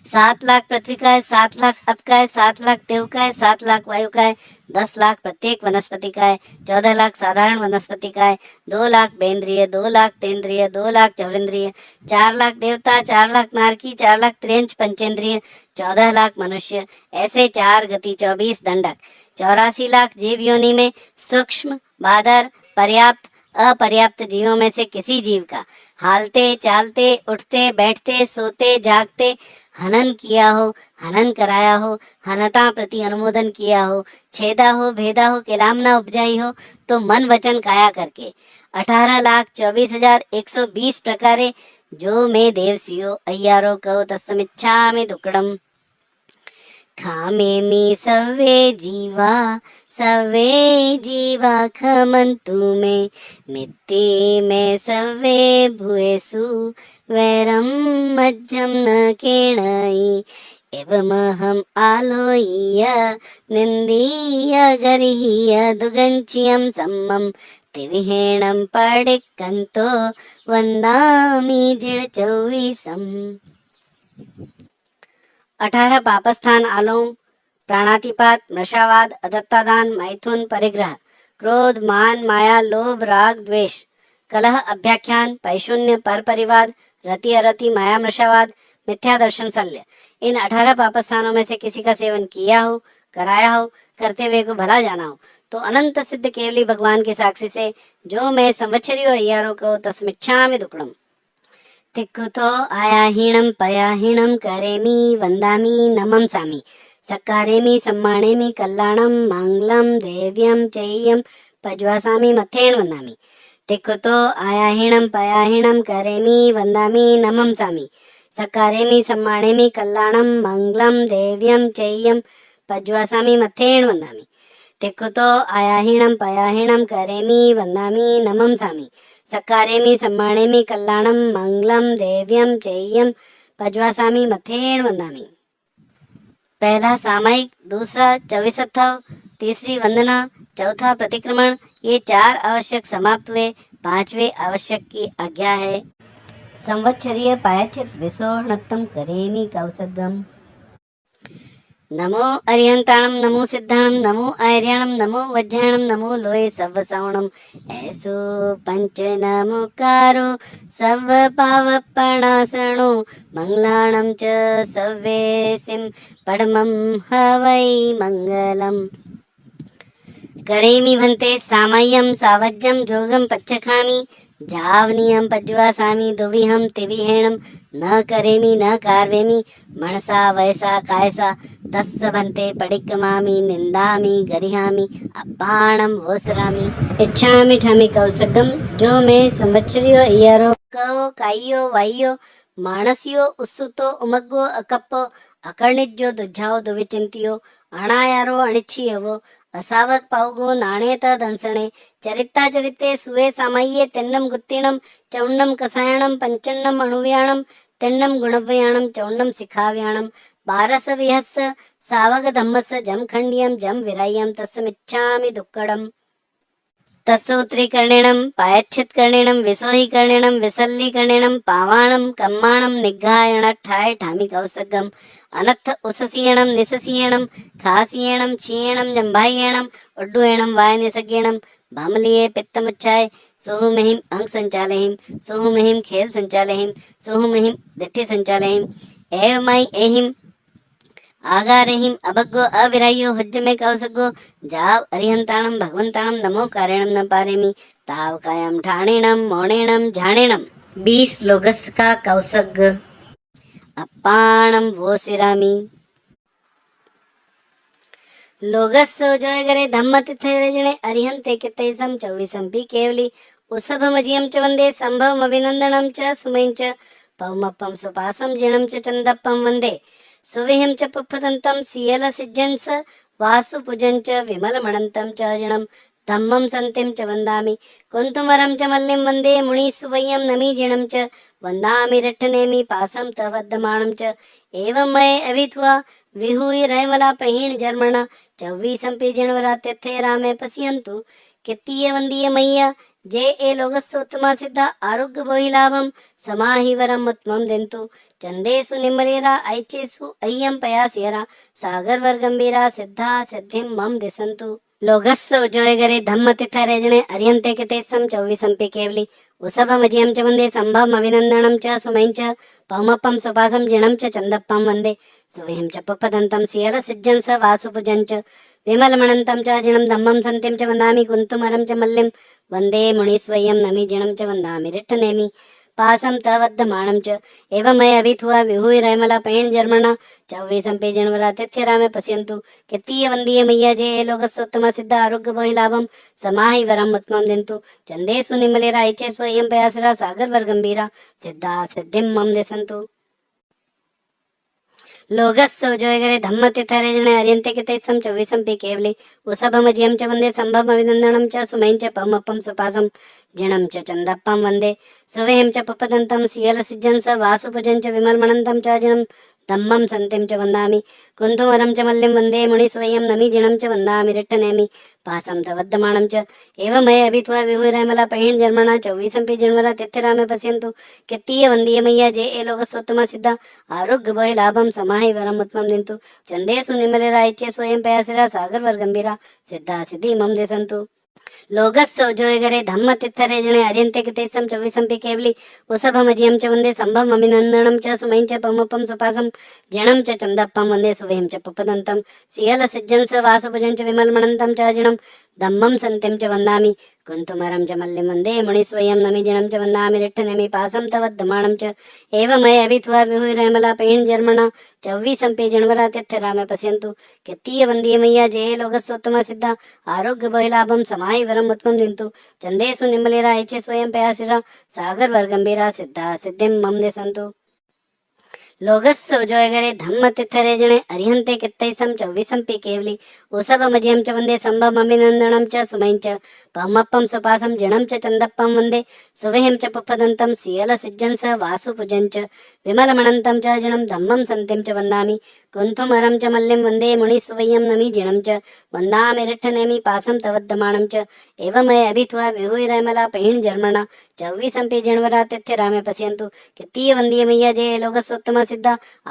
7 लाख पृथ्वी का है, 7 लाख अप का है, 7 लाख देव का है, 7 लाख वायु का है, 10 लाख प्रत्येक वनस्पति का है, 14 लाख साधारण वनस्पति का है, 2 लाख बेंद्रिय, 2 लाख तेंद्रिय, 2 लाख चौरेंद्रिय, 4 लाख देवता, 4 लाख नारकी, 4 लाख त्रियंच पंचेंद्रिय, 14 लाख मनुष्य। ऐसे 4 गति 24 दंडक, 84 लाख जीव योनि में सूक्ष्म, बादर, पर्याप्त, अपर्याप्त जीवों में से किसी जीव का हालते चालते उठते बैठते सोते जागते हनन किया हो, हनन कराया हो, हनता प्रति अनुमोदन किया हो, छेदा हो, भेदा हो, केलामना उपजाई हो, तो मन वचन काया करके 18,24,120 प्रकारे जो मैं देवसियो अय्यारो कहो तस्समिच्छामि दुक्कडम। खामेमि सवे जीवा खमन्तु मे मित्ति मे सवे भूयसु वैरं मज्जं न केणयि एवमहम् आलोह्य निन्दीय गर्ह्य दुगञ्चियं सम्मं तिविहेणं पडिक्कन्तो वन्दामि जिडचौवीसम्। 18 पापस्थान आलोम, प्राणातिपात, मृषावाद, अदत्तादान, मैथुन, परिग्रह, क्रोध, मान, माया, लोभ, राग, द्वेष, कलह, अभ्याख्यान, पैशून्य, पर परिवाद, रति अरति, माया, मृषावाद, मिथ्या दर्शन, शल्य। इन 18 पापस्थानों में से किसी का सेवन किया हो, कराया हो, करते हुए को भला जाना हो, तो अनंत सिद्ध केवली भगवान के साक्षी से जो मैं संवत्सरियो अय्यारो को तस्मिच्छामि दुक्कडम। तिक्कुतो आयाहीणं पयाहीणं करेमि वन्दामि नमंसामि सक्कारेमि सम्मानेमि कल्याणं माङ्गलं देव्यं चेय्यं पज्वासामि मथेन वन्दामि। तिक्कुतो आयाहीणं पयाहीणं करेमि वन्दामि नमंसामि सक्कारेमि सम्मानेमि कल्याणं माङ्गलं देव्यं चेय्यं पज्वासामि मथेन वन्दामि। तिक्कुतो आयाहीणं पयाहीणं करेमि वन्दामि नमंसामि सक्कारेमि सम्मानेमि कल्याणं मंगलम देव्यं चेय्यं पज्वासामि मथेन वंदामि। पहला सामायिक, दूसरा चौविसत्थव, तीसरी वंदना, चौथा प्रतिक्रमण, ये 4 आवश्यक समाप्त हुए। 5वें आवश्यक की आज्ञा है। संवत्सरीय पायचित विसोणत्तम करेमि कौसगम। नमो अरिहंताणम, नमो सिद्धाणम, नमो आर्याणम, नमो वज्राणम, नमो लोये सव्वसवणम। ऐसो पंच नमोकारो सव पावपणासणो मंगलाणम च सव्येसिम पडमं हवै मंगलम। करेमि भन्ते सामय्यं सावज्यं जोगं पच्छखामि जावनीयं पज्वासामि दुविहं तिविहेणं न करेमि न कार्वेमि मनसा वयसा कायसा तस्य भन्ते पडिक्कमामि निंदामि गरिहामि अपाणं वोसरामि इच्छामि ठामि कौसगम। जो मैं संवत्सरियो अय्यारो कहो काइयो वाइयो मानसियो उत्सुतो उमग्गो अकप्पो अकर्णिज्जो दुझाओ दुविचिंतियो अणायारो अणिच्छियवो असावक पाउगो नाणेत दंसणे चरिता चरिते सुवे सामय्ये तेन्नम गुत्तीणम चौन्नम कसायणम पंचन्नम अणुव्याणम तेन्नम गुणव्याणम चौन्नम सिखाव्याणम 12 विहस्स सावक धम्मस जम खंडियम जम विराय्यम तस्मिच्छामि दुक्कडम। तत्सूत्रीकरणेन पायच्छित्करणेन विसोहीकरणेन विसल्लीकरणेन पावाणं कम्माणं निग्घायण ठाय ठामी कौसगम अनथ उससीयणं निससीयणं खासीयणं छीयणं जंभायणं उड्डुयणं वायनिसगेणं भामलिये पित्तमुच्छाय सोहु महिम अंग संचालहिम सोहु महिम खेल संचालहिम सोहु महिम दिट्ठि संचालहिम एवमाई एहिम आगारेहिम अभग्गो अविरायो हुज्जमे कौसगो जाव अरिहंताणम भगवंताणम नमो कारेणम न पारेमी ताव कायम ठाणेणम मोणेणम झाणेणम 20 लोगस का कौसग अप्पाणम वो सिरामी लोगस जोय गरे धम्म तिथे रजणे अरिहंते किते सम 24 पी केवली उसभमजियम च वंदे संभवम अभिनंदनम च सुमैं च पवमप्पम सुपासम जिणम च चंदप्पम वंदे सुविहिं च पुप्पदन्तं सियलसिज्जं स वासुपुजं च विमलमणन्तं च जिणं धम्मं सन्तिं च वन्दामि कुन्तुमरं च मल्लिं वन्दे मुनिसुवय्यं नमीजिणं च वन्दामि रट्टनेमि पासं तवद्दमाणं च एवं मये अभित्वा विहूय रयमला पहिण जर्मण 24 जिणवरा त्यथे रामे पश्यन्तु कित्तीय वन्दीय मय्या जे ए लोगस्सोत्तमा सिद्धा आरोग्य बोहिलाभम समाहि वरम उत्तमं दिंतु चंदेसु निम्बलेरा ऐचेसु अय्यम पयासेरा सागर वर गंभीरा सिद्धा सिद्धिम मम दिसंतु लोगस्सो जोयगरे धम्म तिथरेजणे अर्यन्ते कितेसम 24 पी केवली उसभमजियं च वन्दे संभवम अभिनंदनं च सुमैं च पवमप्पं सुपासं जिणं च चन्दप्पं वन्दे सुविहिं च पुप्पदन्तं सियलसिज्जं स वासुपुजं च विमलमणन्तं च जिणं धम्मं सन्तिं च वन्दामि कुन्तुमरं च मल्लिं वन्दे मुनिस्वयं नमि जिणं च वन्दामि रिट्टनेमि पासं तवद्दमाणं च एवमय अभित्वा विहूय रयमला पैण जर्मण 24 पे जनवरा तिथ्य रामे पश्यन्तु कित्तीय वन्दीय मय्या जे लोकस्सोत्तम सिद्ध आरोग्य बोहिलाभं समाहि वरम उत्तमं दिंतु चंदेसु निमलेरा ऐचे स्वयं पयासरा सागर वर गंभीरा सिद्धा सिद्धिं मम दिसन्तु लोगस्सो जोयगरे धम्म तिथरेजणे अर्यन्ते कितेसम 24 पी केवली उसभमजियं च वन्दे संभवम अभिनंदनं च सुमैं च पवमप्पं सुपासं जिणं च चन्दप्पं वन्दे सुविहिं च पुप्पदन्तं सियलसिज्जं स वासुपुजं च विमलमणन्तं च जिणं धम्मं सन्तिं च वन्दामि कुन्तुमरं च मल्लिं वन्दे मुनिस्वयं नमि जिणं च वन्दामि रिट्टनेमि पासं तवद्दमाणं च एवमय अभित्वा विहूय रयमला पहिण जर्मण 24 पी जनवरा तिथ्यरामे पश्यन्तु कित्तीय वन्दीय मय्या जे ए लोकस्सोत्तम सिद्ध आरोग्य बोहिलाभं समाहि वरम उत्तमं दिंतु चंदेसु निमलेरा ऐचे स्वयं पयासरा सागर वर गंभीरा सिद्धा सिद्धि मम दिसन्तु लोगस्सो जोयगरे धम्म तिथरेजणे अर्यन्ते कितेसम 24 पी केवली उसभमजियं च वन्दे संभवम अभिनंदनं च सुमैं च पवमप्पं सुपासं जिणं च चन्दप्पं वन्दे सुविहिं च पुप्पदन्तं सियलसिज्जं स वासुपुजं च विमलमणन्तं च जिणं धम्मं सन्तिं च वन्दामि कुन्तुमरं च मल्लिं वन्दे मुनिस्वयं नमि जिणं च वन्दामि रिट्टनेमि पासं तवद्दमाणं च एवमय अभित्वा विहूय रयमला पैण जर्मण 24 पे जनवरा तिथ्यरामे पश्यन्तु कित्तीय वन्दीय मय्या जे लोकस्सोत्तम सिद्ध आरोग्य बोहिलाभं समाहि वरम उत्तमं दिंतु चंदेसु निमलेरा ऐचे स्वयं पयासिरा सागर वर गंभीरा सिद्धा सिद्धिं मम दिसन्तु लोगस्सो जोयगरे धम्म तिथरेजणे अर्यन्ते कित्तैसं 24 पी केवली उसभमजियं च वन्दे संभवम अभिनंदनं च सुमैं च पवमप्पं सुपासं जिणं च चन्दप्पं वन्दे सुविहिं च पुप्पदन्तं सियलसिज्जं स वासुपुजं च विमलमणन्तं च जिणं धम्मं सन्तिं च वन्दामि कुन्तुमरं च मल्लिं वन्दे मुनिस्वयं नमि जिणं च वन्दामि रिट्टनेमि पासं तवद्दमाणं च एवमय अभित्वा विहूय रयमला पैण जर्मण 24 पे जनवरा तिथ्यरामे पश्यन्तु कित्तीय वन्दीय मय्या जे लोकस्सोत्तम सिद्ध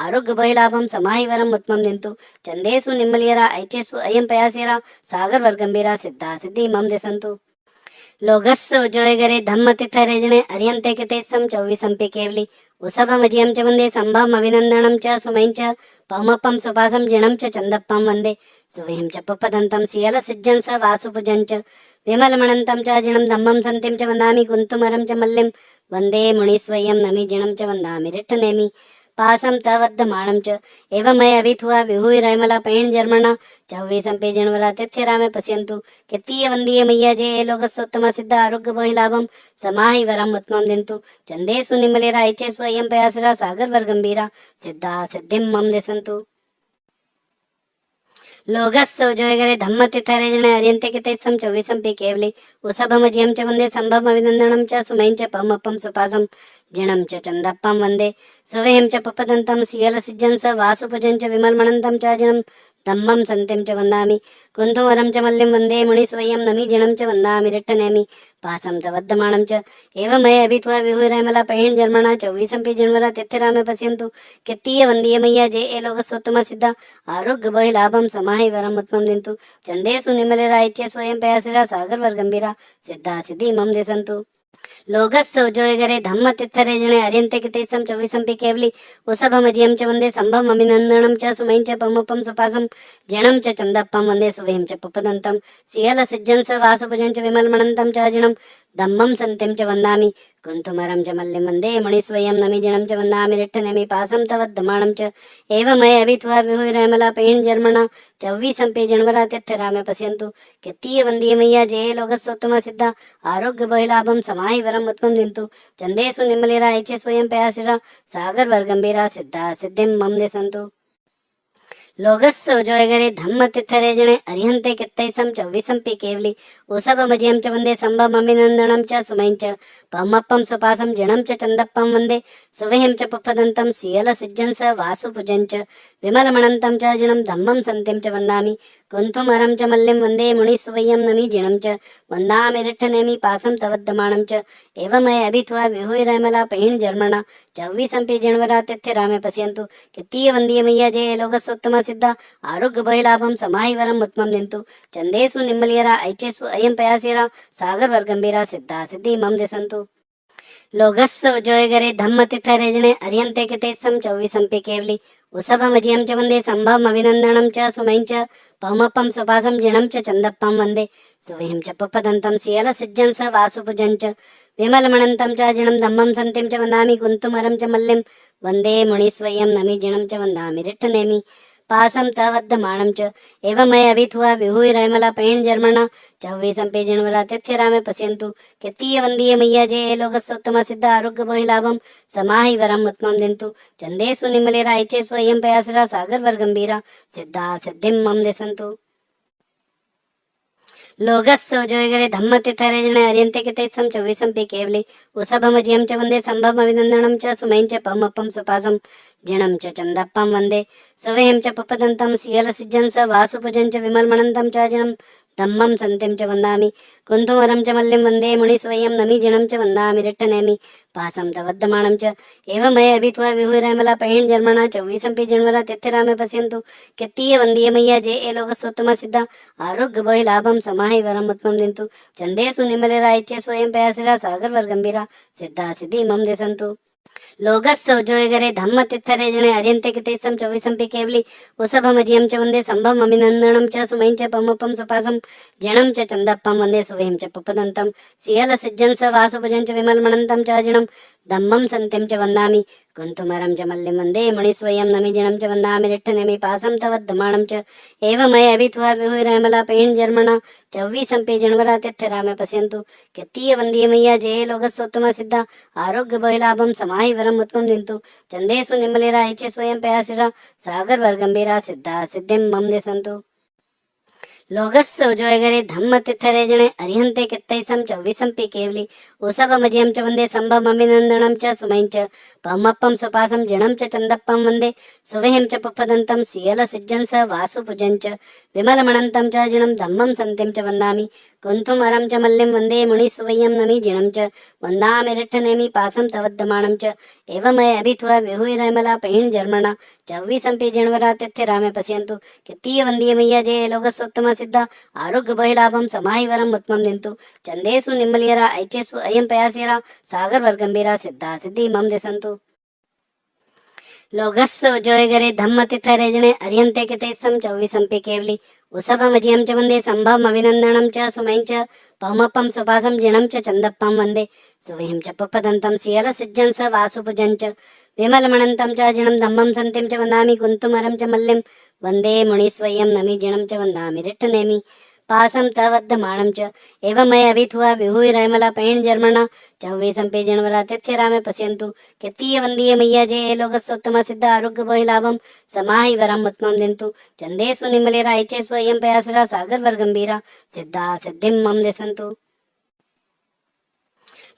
आरोग्य बोहिलाभं समाहि वरम उत्तमं दिंतु चंदेसु निम्मलेरा ऐचेसु अयं पयासेरा सागर वर गंभीरा सिद्धा सिद्धि मम दिसन्तु लोगस्सो जोयगरे धम्म तिथरेजणे अर्यन्ते कितेसम 24 पी केवली उसभमजियं च वन्दे संभवम अभिनंदनं च सुमैं च पवमप्पं सुपासं जिणं च चन्दप्पं वन्दे सुविहिं च पुप्पदन्तं सियलसिज्जं स वासुपुजं च विमलमणन्तं च जिणं धम्मं सन्तिं च वन्दामि कुन्तुमरं च मल्लिं वन्दे मुनिस्वयं नमि जिणं च वन्दामि रिट्टनेमि पासं तवद्दमाणं च एवमय अभित्वा विहूय रयमला पैण जर्मण 24 पे जनवरा तिथ्यरामे पश्यन्तु कित्तीय वन्दीय मय्या जे लोकस्सोत्तम सिद्ध आरोग्य बोहिलाभं समाहि वरम उत्तमं दिंतु चंदेसु निमलेरा ऐचे स्वयं पयासरा सागर वर गंभीरा सिद्धा सिद्धिं मम दिसन्तु लोगस्सो जोयगरे धम्म तिथरेजणे अर्यन्ते कितेसम 24 पी केवली उसभमजियं च वन्दे संभवम अभिनंदनं च सुमैं च पवमप्पं सुपासं जिणं च चन्दप्पं वन्दे सुवें च पपदन्तं सियलसिज्जं स वासुपुजं च विमलमणन्तं च जिणं धम्मं सन्तिं च वन्दामि कुन्तुमरं च मल्लिं वन्दे मुनिस्वयं नमि जिणं च वन्दामि रिट्टनेमि पासं तवद्दमाणं च एवमय अभित्वा विहुरमला पैण जर्मणा चौवीसंपि जन्वरा तिथिरामे पश्यन्तु कित्तीय वन्दीय मय्या जे ए लोकस्वत्तम सिद्धा आरोग्य भय लाभं समाहि वरं उत्तमं दिन्तु चन्देषु निमलिरायच्य स्वयं पयासिरा सागर वर्गंभीरा सिद्धा सिद्धि मम दिसन्तु लोगस्य उजोयगरे धम्म तित्थरे जणे अर्यन्ते कितेसं चौविसंपि केवली उसभमजियं च वन्दे सम्भम अभिनन्दनं च सुमैं च पमपं सुपासं जिणं च चन्दप्पं वन्दे सुवें च पपदन्तं सियल सिज्जं स वासुभुजं च विमलमणन्तं च जिणं धम्मं सन्तिं च वन्दामि कुन्तुमरं च मल्लिं वन्दे मणिस्वयं नमि जिणं च वन्दामि रिट्ठनेमि पासं तवद्धमाणं च एवमय अभित्वा विहुरमला पैण जर्मणा चौवीसंपि जन्वरा तिथिरामे पश्यन्तु कित्तीय वन्दीय मय्या जे लोकस्वत्तम सिद्धा आरोग्य भयलाभं समाहि वरं उत्तमं दिन्तु चन्देषु निमलिरा ऐचे स्वयं पयासिरा सागर वर्गंभीरा सिद्धा सिद्धिं मम दिसन्तु लोगस्य उजोयगरे धम्म तिथरे जणे अर्यन्ते कित्तैसं चौविसंपि केवली उसभमजियं च वन्दे सम्भमभिनन्दनं च सुमैं च पमप्पं सुपासं जिणं च चन्दप्पं वन्दे सुवें च पपदन्तं सियलसिज्जं स वासुपुजं च विमलमणन्तं च जिणं धम्मं सन्तिं च वन्दामि कुन्तुमरं च मल्लिं वन्दे मुनिस्वयं नमि जिणं च वन्दामि रिट्ठनेमि पासं तवद्दमाणं च एवमय अभित्वा विहुरमला पैण जर्मणा चौवीसंपि जन्वरा तिथिरामे पश्यन्तु कित्तीय वन्दीय मय्या जे लोकस्वत्तम सिद्धा आरोग्य भयलाभं समाहि वरं उत्तमं दिन्तु चन्देषु निम्मलियरा ऐचेषु अयं पयासिरा सागर वर्गंभीरा सिद्धा सिद्धि मम दिसन्तु लोगस्य उजोयगरे धम्म तिथरे जणे अर्यन्ते कितेसं चौविसंपि केवली उसभमजियं च वन्दे सम्भवम् अभिनन्दनं च सुमैं च पमपं सुपासं जिणं च चन्दप्पं वन्दे सुवें च पपदन्तं सियलसिज्जं स वासुपुजं च विमलमणन्तं च जिणं धम्मं सन्तिं च वन्दामि कुन्तुमरं च मल्लिं वन्दे मुनिस्वयं नमि जिणं च वन्दामि रिट्ठनेमि पासं तवद्धमाणं च एवमय अभित्वा विहुरमला पैण जर्मणा चौवीसंपि जन्वरा तिथिरामे पश्यन्तु कित्तीय वन्दीय मय्या जे लोकस्वत्तम सिद्ध आरोग्य भयलाभं समाहि वरं उत्तमं दिन्तु चन्देषु निमलिरा ऐचेषु अयं पयासिरा सागर वर्गंभीरा सिद्धा सिद्धिं मम दिसन्तु लोगस्य उजोयगरे धम्म तिथरे जणे अर्यन्ते कितेसं चौविसंपि केवली उसभमजियं च वन्दे सम्भमभिनन्दनं च सुमैं च पमपं सुपासं जिणं च चन्दप्पं वन्दे सुवें च पपदन्तं सियलसिज्जं स वासुपुजं च विमलमणन्तं च जिणं धम्मं सन्तिं च वन्दामि कुन्तुमरं च मल्लिं वन्दे मुनिस्वयं नमि जिणं च वन्दामि रिट्ठनेमि पासं तवद्धमाणं च एवमय अभित्वा विहुरमला पैण जर्मणा चौवीसंपि जन्वरा तिथिरामे पश्यन्तु कित्तीय वन्दीय मय्या जे ए लोकस्वत्तम सिद्धा आरोग्य भयलाभं समाहि वरं उत्तमं दिन्तु चन्देषु निमलिरा ऐचे स्वयं पयासिरा सागर वर्गंभीरा सिद्धा सिद्धि मम दिसन्तु लोगस्य उजोयगरे धम्म तिथरे जणे अर्यन्ते कितेसं चौविसंपि केवली उसभमजियं च वन्दे सम्भवम् अभिनन्दनं च सुमैं च पमपं सुपासं जिणं च चन्दप्पं वन्दे सुवें च पपदन्तं सियलसिज्जं स वासुभुजं च विमलमणन्तं च जिणं धम्मं सन्तिं च वन्दामि कुन्तुमरं च मल्लिं वन्दे मुनिस्वयं नमि जिणं च वन्दामि रिट्ठनेमि पासं तवद्धमाणं च एवमय अभित्वा विहुरमला पैण जर्मणा चौवीसंपि जन्वरा तिथिरामे पश्यन्तु कित्तीय वन्दीय मय्या जे लोकस्वत्तम सिद्धा आरोग्य भयलाभं समाहि वरं उत्तमं दिन्तु चन्देषु निमलिरा ऐचे स्वयं पयासिरा सागर वर्गंभीरा सिद्धा सिद्धिं मम दिसन्तु लोगस्य उजोयगरे धम्म तिथरे जणे अर्यन्ते कित्तैसं चौविसंपि केवली उसभमजियं च वन्दे सम्भवमभिनन्दनं च सुमैं च पमप्पं सुपासं जिणं च चन्दप्पं वन्दे सुवें च पपदन्तं सियलसिज्जं स वासुपुजं च विमलमणन्तं च जिणं धम्मं सन्तिं च वन्दामि कुन्तुमरं च मल्लिं वन्दे मुनिस्वयं नमि जिणं च वन्दामि रिट्ठनेमि पासं तवद्धमाणं च एवमय अभित्वा विहुरमला पैण जर्मणा चौवीसंपि जन्वरा तिथिरामे पश्यन्तु कित्तीय वन्दीय मय्या जे लोकस्वत्तम सिद्धा आरोग्य भयलाभं समाहि वरं उत्तमं दिन्तु चन्देषु निम्मलियरा ऐचेषु अयं पयासिरा सागर वर्गंभीरा सिद्धा सिद्धि मम दिसन्तु लोगस्य उजोयगरे धम्म तिथरे जणे अर्यन्ते कितेसं चौविसंपि केवली उसभमजियं च वन्दे सम्भवम् अभिनन्दनं च सुमैं च पमपं सुपासं जिणं च चन्दप्पं वन्दे सुवें च पपदन्तं सियलसिज्जं स वासुपुजं च विमलमणन्तं च जिणं धम्मं सन्तिं च वन्दामि कुन्तुमरं च मल्लिं वन्दे मुनिस्वयं नमि जिणं च वन्दामि रिट्ठनेमि पासं तवद्धमाणं च एवमय अभित्वा विहुरमला पैण जर्मणा चौवीसंपि जन्वरा तिथिरामे पश्यन्तु कित्तीय वन्दीय मय्या जे लोकस्वत्तम सिद्ध आरोग्य भयलाभं समाहि वरं उत्तमं दिन्तु चन्देषु निमलिरा ऐचेषु अयं पयासिरा सागर वर्गंभीरा सिद्धा सिद्धिं मम दिसन्तु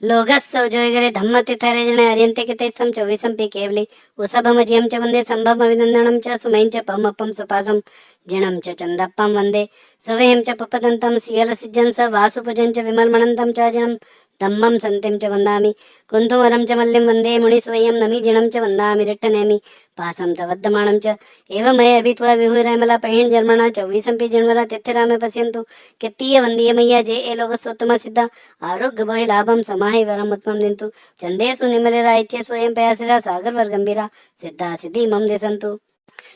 लोगस्सौजोयगरे धम्मतिथरेजणे अर्यन्ते कितैस्सं च विसम्पि केवलि उसभमजियं च वन्दे सम्भवमभिनन्दनं च सुमयं च पमपं सुपासं जिणं च चन्दप्पं वन्दे सुवेहं च पपदन्तं सियलसिज्जं स वासुपुजं च विमलमणन्तं च जिणं धम्मं सन्तिं च वन्दामि कुन्तुमरं च मल्लिं वन्दे मुनिस्वयं नमि जिणं च वन्दामि रिट्टनेमि पासं तवद्धमानं च एवमय अभित्वा विहुरैमला पैहिण जर्मणा चौवीसंपि जन्मरा तिथिरामे पश्यन्तु कित्तीय वन्दीयमय्या जे ए लोकस्वत्तम सिद्ध आरोग्य भय लाभं समाहि वरम उत्तमं दिन्तु चन्देषु निमलेरा इच्छे स्वयं पयासिरा सागर वर्गंभीरा सिद्धा सिद्धि मम दिसन्तु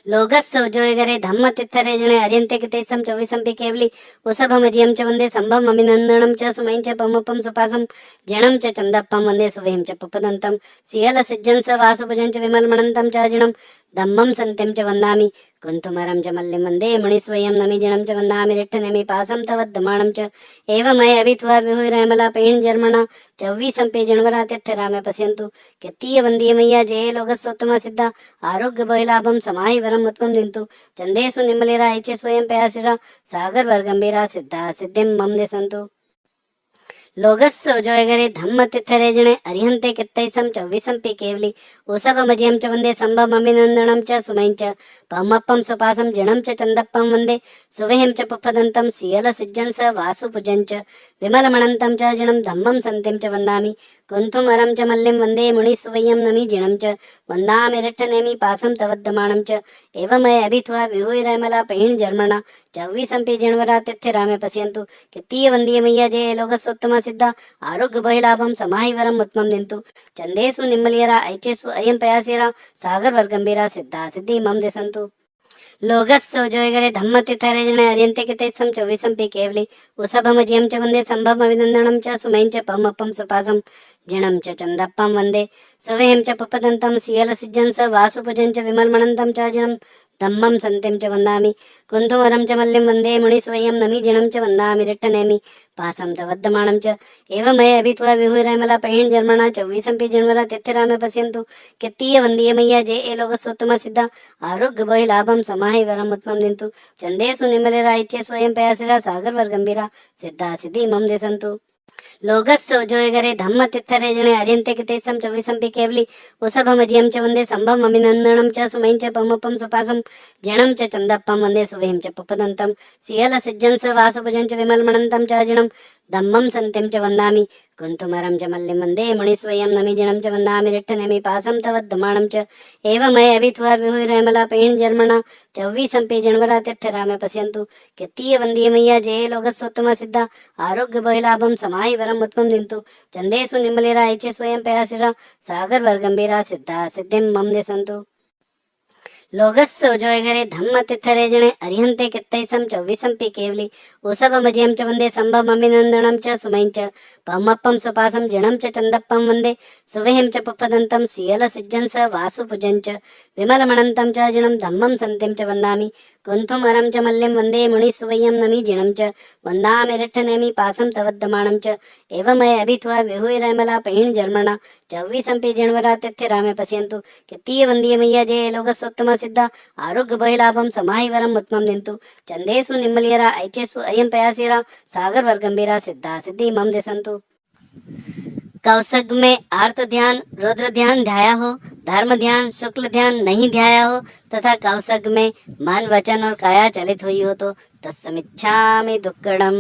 लोगस्सौजोयगरे धम्मतिथरेजणे अर्यन्ते कितैस्सं चौविसंपि केवलि उसभमजियं च वन्दे सम्भवम् अभिनन्दनं च सुमयं च पमपं सुपासं जिणं च चन्दप्पं वन्दे सुवेहं च पपदन्तं सियलसिज्जं स वासुभुजं च विमलमणन्तं च जिणं धम्मं सन्तिं च वन्दामि कुन्तुमरं च मल्लिं वन्दे मुनिस्वयं नमि जिणं च वन्दामि रिट्ठनेमि पासं तवद्धमाणं च एवमय अभित्वा विहुरैमला पैहिण जर्मणा चौवीसंपि जन्मरा तिथिरामे पश्यन्तु कित्तीय वन्दीयमय्या जय लोकस्वत्तम सिद्ध आरोग्य भयलाभं समाहि वरम उत्तमं दिन्तु चन्देषु निमलेरा इच्छे स्वयं पयासिरा सागर वर्गंभीरा सिद्धा सिद्धिं मम दिसन्तु लोगस्सौजोयगरे धम्मतिथरेजणे अर्यन्ते कित्तैस्सं चौविसंपि केवलि उसभमजियं च वन्दे सम्भवमभिनन्दनं च सुमयं च पमपं सुपासं जिणं च चन्दप्पं वन्दे सुवेहं च पपदन्तं सियलसिज्जं स वासुपुजं च विमलमणन्तं च जिणं धम्मं सन्तिं च वन्दामि कुन्तुमरं च मल्लिं वन्दे मुनिस्वयं नमि जिणं च वन्दामि रिट्ठनेमि पासं तवद्धमाणं च एवमय अभित्वा विहुरैमला पैहिण जर्मणा चौवीसंपि जन्मरा तिथिरामे पश्यन्तु कित्तीय वन्दीयमय्या जय लोकस्वत्तम सिद्ध आरोग्य भयलाभं समाहि वरम उत्तमं दिन्तु चन्देषु निम्मलियरा ऐचेषु अयं पयासिरा सागर वर्गंभीरा सिद्धा सिद्धि मम दिसन्तु लोगस्सौजोयगरे धम्मतिथरेजणे अर्यन्ते कितैस्सं चौविसंपि केवलि उसभमजियं च वन्दे सम्भवमभिनन्दनं च सुमयं च पमपं सुपासं जिणं च चन्दप्पं वन्दे सुवेहं च पपदन्तं सियलसिज्जं स वासुपुजं च विमलमणन्तं च जिणं धम्मं सन्तिं च वन्दामि कुन्तुमरं च मल्लिं वन्दे मुनिस्वयं नमि जिणं च वन्दामि रिट्टनेमि पासं तवद्धमाणं च एवमय अभित्वा विहुरैमला पैहिण जर्मणा चौवीसंपि जन्मरा तिथिरामे पश्यन्तु कित्तीय वन्दीयमय्या जय ए लोकस्वत्तम सिद्ध आरोग्य भय लाभं समाहि वरम उत्तमं दिन्तु चन्देषु निमलेरा इच्छे स्वयं पयासिरा सागर वर्गंभीरा सिद्धा सिद्धि मम दिसन्तु लोगस्सौजोयगरे धम्मतिथरेजणे अर्यन्ते कितैस्सं चौविसंपि केवलि उसभमजियं च वन्दे सम्भवमभिनन्दनं च सुमयं च पमपं सुपासं जिणं च चन्दप्पं वन्दे सुवेहं च पपदन्तं सियलसिज्जं स वासुभुजं च विमलमणन्तं च जिणं धम्मं सन्तिं च वन्दामि कुन्तुमरं च मल्लिं वन्दे मुनिस्वयं नमि जिणं च वन्दामि रिट्ठनेमि पासं तवद्धमाणं च एवमय अभित्वा विहुरैमला पैहिण जर्मणा चौवीसंपि जन्मरा तिथिरामे पश्यन्तु कित्तीय वन्दीयमय्या जय लोकस्वत्तम सिद्ध आरोग्य भयलाभं समाहि वरम उत्तमं दिन्तु चन्देषु निम्मलेरा इच्छे स्वयं पयासिरा सागर वर्गंभीरा सिद्धा सिद्धिं मम दिसन्तु लोगस्सौजोयगरे धम्मतिथरेजणे अर्यन्ते कित्तैस्सं चौविसंपि केवलि उसभमजियं च वन्दे सम्भवमभिनन्दनं च सुमयं च पमपं सुपासं जिणं च चन्दप्पं वन्दे सुवेहं च पपदन्तं सियलसिज्जं स वासुपुजं च विमलमणन्तं च जिणं धम्मं सन्तिं च वन्दामि कुन्तुमरं च मल्लिं वन्दे मुनिस्वयं नमि जिणं च वन्दामि रिट्ठनेमि पासं तवद्धमाणं च एवमय अभित्वा विहुरैमला पैहिण जर्मणा चौवीसंपि जन्मरा तिथिरामे पश्यन्तु कित्तीय वन्दीयमय्या जय लोकस्वत्तम सिद्ध आरोग्य भयलाभं समाहि वरम उत्तमं दिन्तु चन्देषु निम्मलियरा ऐचेषु अयं पयासिरा सागर वर्गंभीरा सिद्धा सिद्धि मम दिसन्तु कौसग में आर्त ध्यान रुद्र ध्यान ध्याया हो, धर्म ध्यान शुक्ल ध्यान नहीं ध्याया हो तथा कौसग में मन वचन और काया चलित हुई हो तो तत्समिच्छामि दुक्कडम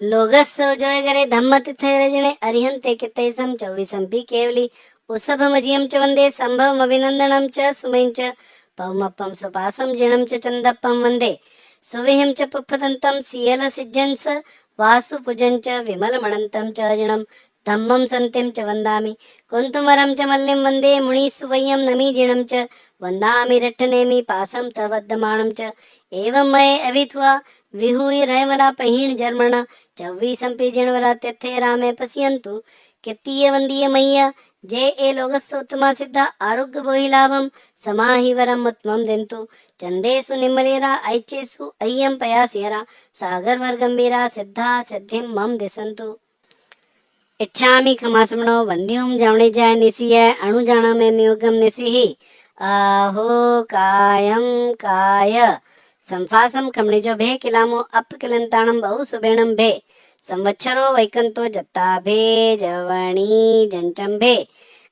लोगस्सौजोयगरे धम्मतिथरेजणे अर्यन्ते कित्तैस्सं चौविसंपि केवलि उसभमजियं च वन्दे सम्भवमभिनन्दनं च सुमयं च पमपं सुपासं जिणं च चन्दप्पं वन्दे सुवेहं च पपदन्तं सियलसिज्जं स वासुपुजं च विमलमणन्तं च जिणं धम्मं सन्तिं च वन्दामि कुन्तुमरं च मल्लिं वन्दे मुनिस्वयं नमि जिणं च वन्दामि रिट्ठनेमि पासं तवद्धमाणं च एवं मये अभित्वा विहुरैमला पैहिण जर्मणा चौवीसंपि जन्मरा तिथिरामे पश्यन्तु कित्तीय वन्दीयमय्या जय ए लोकस्वत्तमा सिद्ध आरोग्य भोहिलाभं समाहि वरम उत्तमं दिन्तु चन्देषु निम्मलेरा ऐचेषु अय्यं पयासिरा सागर वर्गंभीरा सिद्धा सिद्धिं मम दिसन्तु इच्छामि खमासमणो वंद्यों जावणे जाय निसिय अणुजाणा में म्योगम निसिहि आहो कायं काय संफासम खमणिजो भे किलामो अपकिलंताणम बहु सुबेणम भे संवत्सरो वैकंतो जत्ता भे जवणी जंचम भे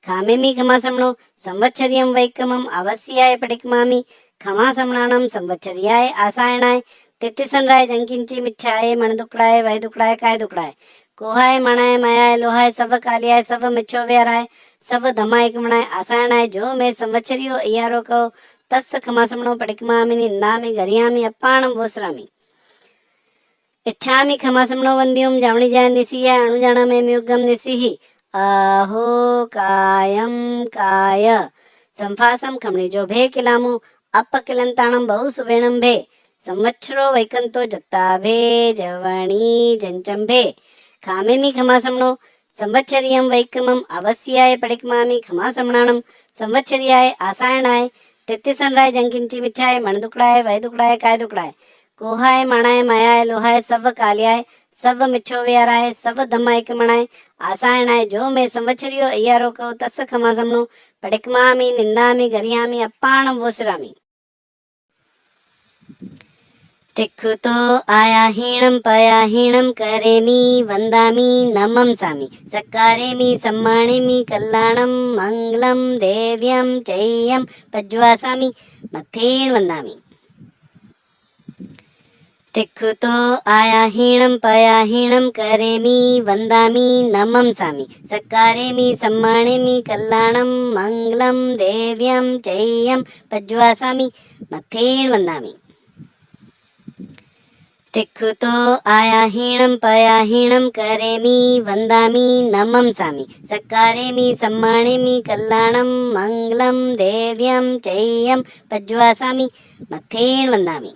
खामेमी खमासमणो संवत्सरियम वैकमम अवस्याय पडिकमामी खमासमणानम संवत्सरियाय आसायणाय तिथिसनराय जंकिंची मिच्छाय मणदुकड़ाय वैदुकड़ाय काय दुकड़ाय कोहाय मणाय मायाय लोहाय सब कालियाय सब मिच्छो व्याराय सब धमाय कमणाय आसायणाय जो मैं संवत्सरियो अयारो को तस्स खमासमणो पडिकमामी निंदामी गरियामी अप्पाणम वोसरामी इच्छामि खमासमणो वंद्योम जावणी जाय निसिह अणुजाणा में म्युगम निसिहि अहो कायम काय संफासम खमणिजो भे किलामु अपकिलंताणम बहु सुवेणम भे संवत्सरो वैकंतो जत्ता भे जवणी जंचम भे खामेमी खमासमणो संवत्सरियम वैकमम अवस्याय पडिकमामी खमासमणाणम संवत्सरियाय आसायणाय तिथिसनराय जंकिंची मिच्छाय मणदुकड़ाय वैदुकड़ाय काय दुकड़ाय कोहाय मणाय मायाय लोहाय सब कालियाय सब मिच्छो व्याराय सब धमाय कमणाय आसायणाय जो मैं संवत्सरियो अयारो को तस्स खमासमणो पडिकमामी निंदामी गरियामी अप्पाणम वोसरामी तिक्खुतो आयाहीणं पयाहीणं करेमि वन्दामि नमंसामि सत्कारेमि सम्मानेमि कल्याणं मङ्गलं देव्यं चेयं पज्वासामि मथेन वन्दामि तिक्खुतो आयाहीणं पयाहीणं करेमि वन्दामि नमंसामि सत्कारेमि सम्मानेमि कल्याणं मङ्गलं देव्यं चेयं पज्वासामि मथेन वन्दामि तिक्खुतो आयाहीणं पयाहीणं करेमि वन्दामि नमंसामि सत्कारेमि सम्मानेमि कल्याणं मङ्गलं देव्यं चेयं पज्वासामि मथेन वन्दामि।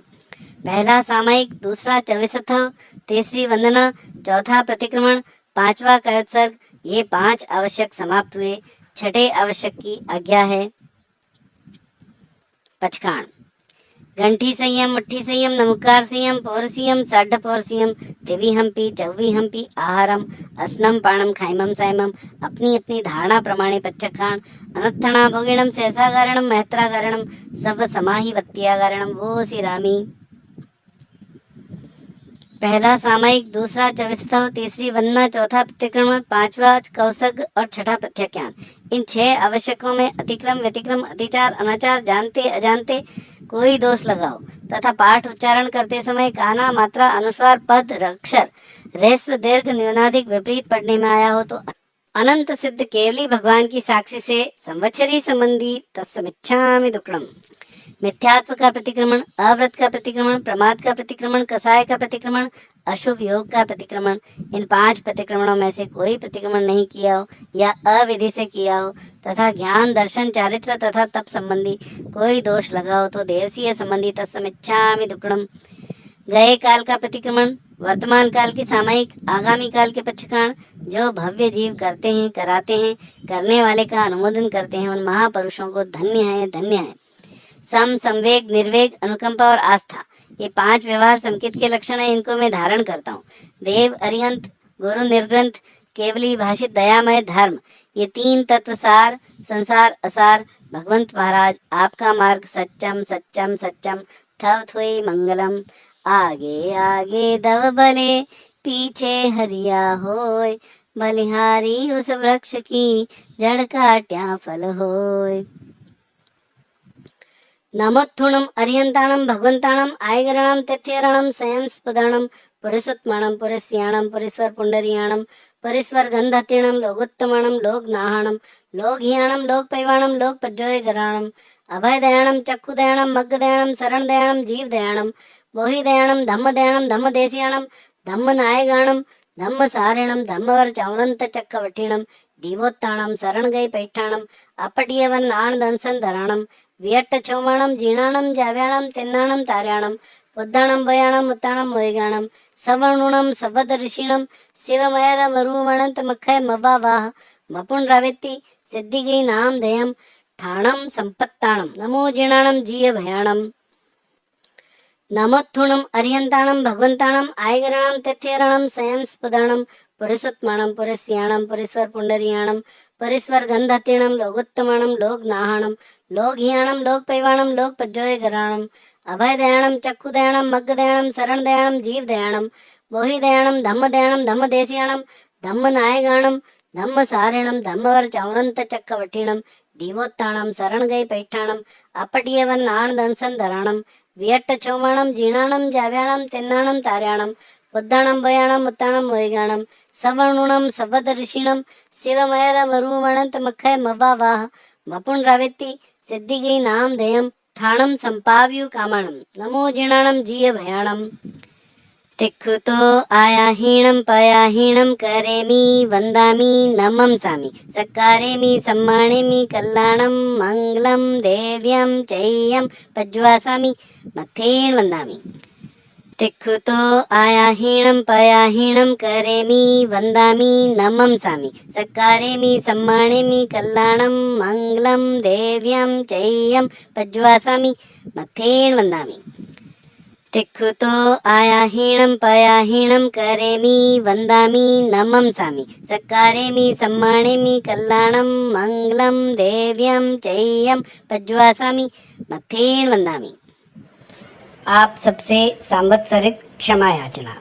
पहला सामायिक, दूसरा चविसथव, तीसरी वंदना, चौथा प्रतिक्रमण, पांचवा करत्सर्ग, ये 5 आवश्यक समाप्त हुए। छठे आवश्यक की आज्ञा है। पचकाण गंठी संयम, मुट्ठी संयम, नमकार संयम, पौरसियम, साढ़ पौरसियम, तिवि हम्पी, चौवी हम्पी, आहारम, असनम, पाणम, खाइमम, साइमम, अपनी अपनी धारणा प्रमाणे पच्चखाण, अनत्थणा भोगिणम, सहसागारणम, मैत्रागारणम, सब समाहि वत्यागारणम, वो सी रामी। पहला सामायिक, दूसरा चविसथव, तीसरी वंदना, चौथा प्रतिक्रमण, पांचवा कौसग और छठा प्रत्याख्यान। इन 6 आवश्यकों में अतिक्रम, व्यतिक्रम, अतिचार, अनाचार, जानते अजानते कोई दोष लगाओ तथा पाठ उच्चारण करते समय काना, मात्रा, अनुस्वार, पद, अक्षर, ह्रस्व, दीर्घ, न्यूनाधिक विपरीत पढ़ने में आया हो तो अनंत सिद्ध केवली भगवान की साक्षी से संवत्सरी संबंधी तत्समिच्छामि दुक्कडम। मिथ्यात्व का प्रतिक्रमण, अव्रत का प्रतिक्रमण, प्रमाद का प्रतिक्रमण, कसाय का प्रतिक्रमण, अशुभ योग का प्रतिक्रमण, इन 5 प्रतिक्रमणों में से कोई प्रतिक्रमण नहीं किया हो या अविधि से किया हो तथा ज्ञान, दर्शन, चारित्र तथा तप संबंधी कोई दोष लगा हो तो देवसीय संबंधी तत्समिच्छामि दुक्कडम। गए काल का प्रतिक्रमण, वर्तमान काल की सामायिक, आगामी काल के पक्षकाण, जो भव्य जीव करते हैं, कराते हैं, करने वाले का अनुमोदन करते हैं, उन महापुरुषों को धन्य है, धन्य है। सम, संवेग, निर्वेग, अनुकंपा और आस्था, ये 5 व्यवहार संकेत के लक्षण है, इनको मैं धारण करता हूँ। देव, अरिहंत, गुरु, निर्ग्रंथ, केवली भाषित, दयामय, धर्म, ये 3 तत्व सार, संसार असार, भगवंत महाराज आपका मार्ग सच्चम सच्चम सच्चम, थव थुई मंगलम, आगे आगे दव बले, पीछे हरिया होय, बलिहारी उस वृक्ष की जड़ काट्या फल होय। नमोत्थुणम अरिहंताणम भगवंताणम आयगरणम तिथ्यरणम स्वयं स्पदणम पुरुषोत्तमणम पुरुष्याणम पुरीश्वर पुंडरीयाणम पुरीश्वर गंधतीणम लोकोत्तमणम लोकनाहणम लोकहियाणम लोकपैवाणम लोकपज्जोयगराणम अभयदयाणम चक्षुदयाणम मग्गदयाणम शरणदयाणम जीवदयाणम बोहिदयाणम धम्मदयाणम धम्मदेशियाणम धम्मनायगाणम धम्मसारिणम धम्मवर चौनंत चक्रवठीणम दीवोत्ताणम शरणगई पैठाणम अपटीयवन आनदंसन धराणम वियट्ट चौमाणम जीर्णाणम जाव्याणम तिन्नाणम तार्याणम उद्दाणम भयाणम उत्ताणम मोयगाणम सवर्णुणम सबदर्शिणम शिवमयदम रूमणंत मखय मवावाह मपुण रावेत्ति सिद्धिगई नाम दयम ठाणम संपत्ताणम नमो जीर्णाणम जीय भयाणम। नमोत्थुणम अरिहंताणम भगवंताणम आयगरणम तिथ्यरणम स्वयं स्पदणम पुरुषोत्तमणम पुरुष्याणम पुरीश्वर पुंडरीयाणम पुरीश्वर गंधतीणम लोकोत्तमणम लोकनाहणम लोकहियाणम लोकपैवाणम लोकपज्जोयगराणम अभयदयाणं चक्षुदयाणं मग्गदयाणं शरणदयाणं जीवदयाणं मोहिदयाणं धम्मदेशियाणं धम्मनायगाणं धम्मसारिणं धम्मवरचौरन्तचक्रवटिणं दीवोत्ताणं शरणगै पैठाणं अपटीयवन आनंदंसंधराणं वियट्टचौमाणं जीर्णाणं जाव्याणं तिन्नाणं तार्याणं बुद्धाणं भयाणं मुत्ताणं मोहिगाणं सवर्णुणं सवदर्शिणं शिवमयदमरुमणन्तमखय मवावाह मपुण्ड्रावेत्ति सिद्धिगै नामधेयं ठाणं संपाव्यु कामाणं नमो जीर्णाणं जीय भयाणं तिक्खुतो आयाहीणं पयाहीणं करेमि वन्दामि नमंसामि सत्कारेमि सम्मानेमि कल्याणं मङ्गलं देव्यं चेयं पज्वासामि मथेन वन्दामि तिक्खुतो आयाहीणं पयाहीणं करेमि वन्दामि नमंसामि सत्कारेमि सम्मानेमि कल्याणं मङ्गलं देव्यं चेयं पज्वासामि मथेन वन्दामि तिक्खुतो आयाहीणं पयाहीणं करेमि वन्दामि नमंसामि सत्कारेमि सम्मानेमि कल्याणं मङ्गलं देव्यं चेयं पज्वासामि मथेन वन्दामि। आप सबसे सांवत्सरिक क्षमा याचना।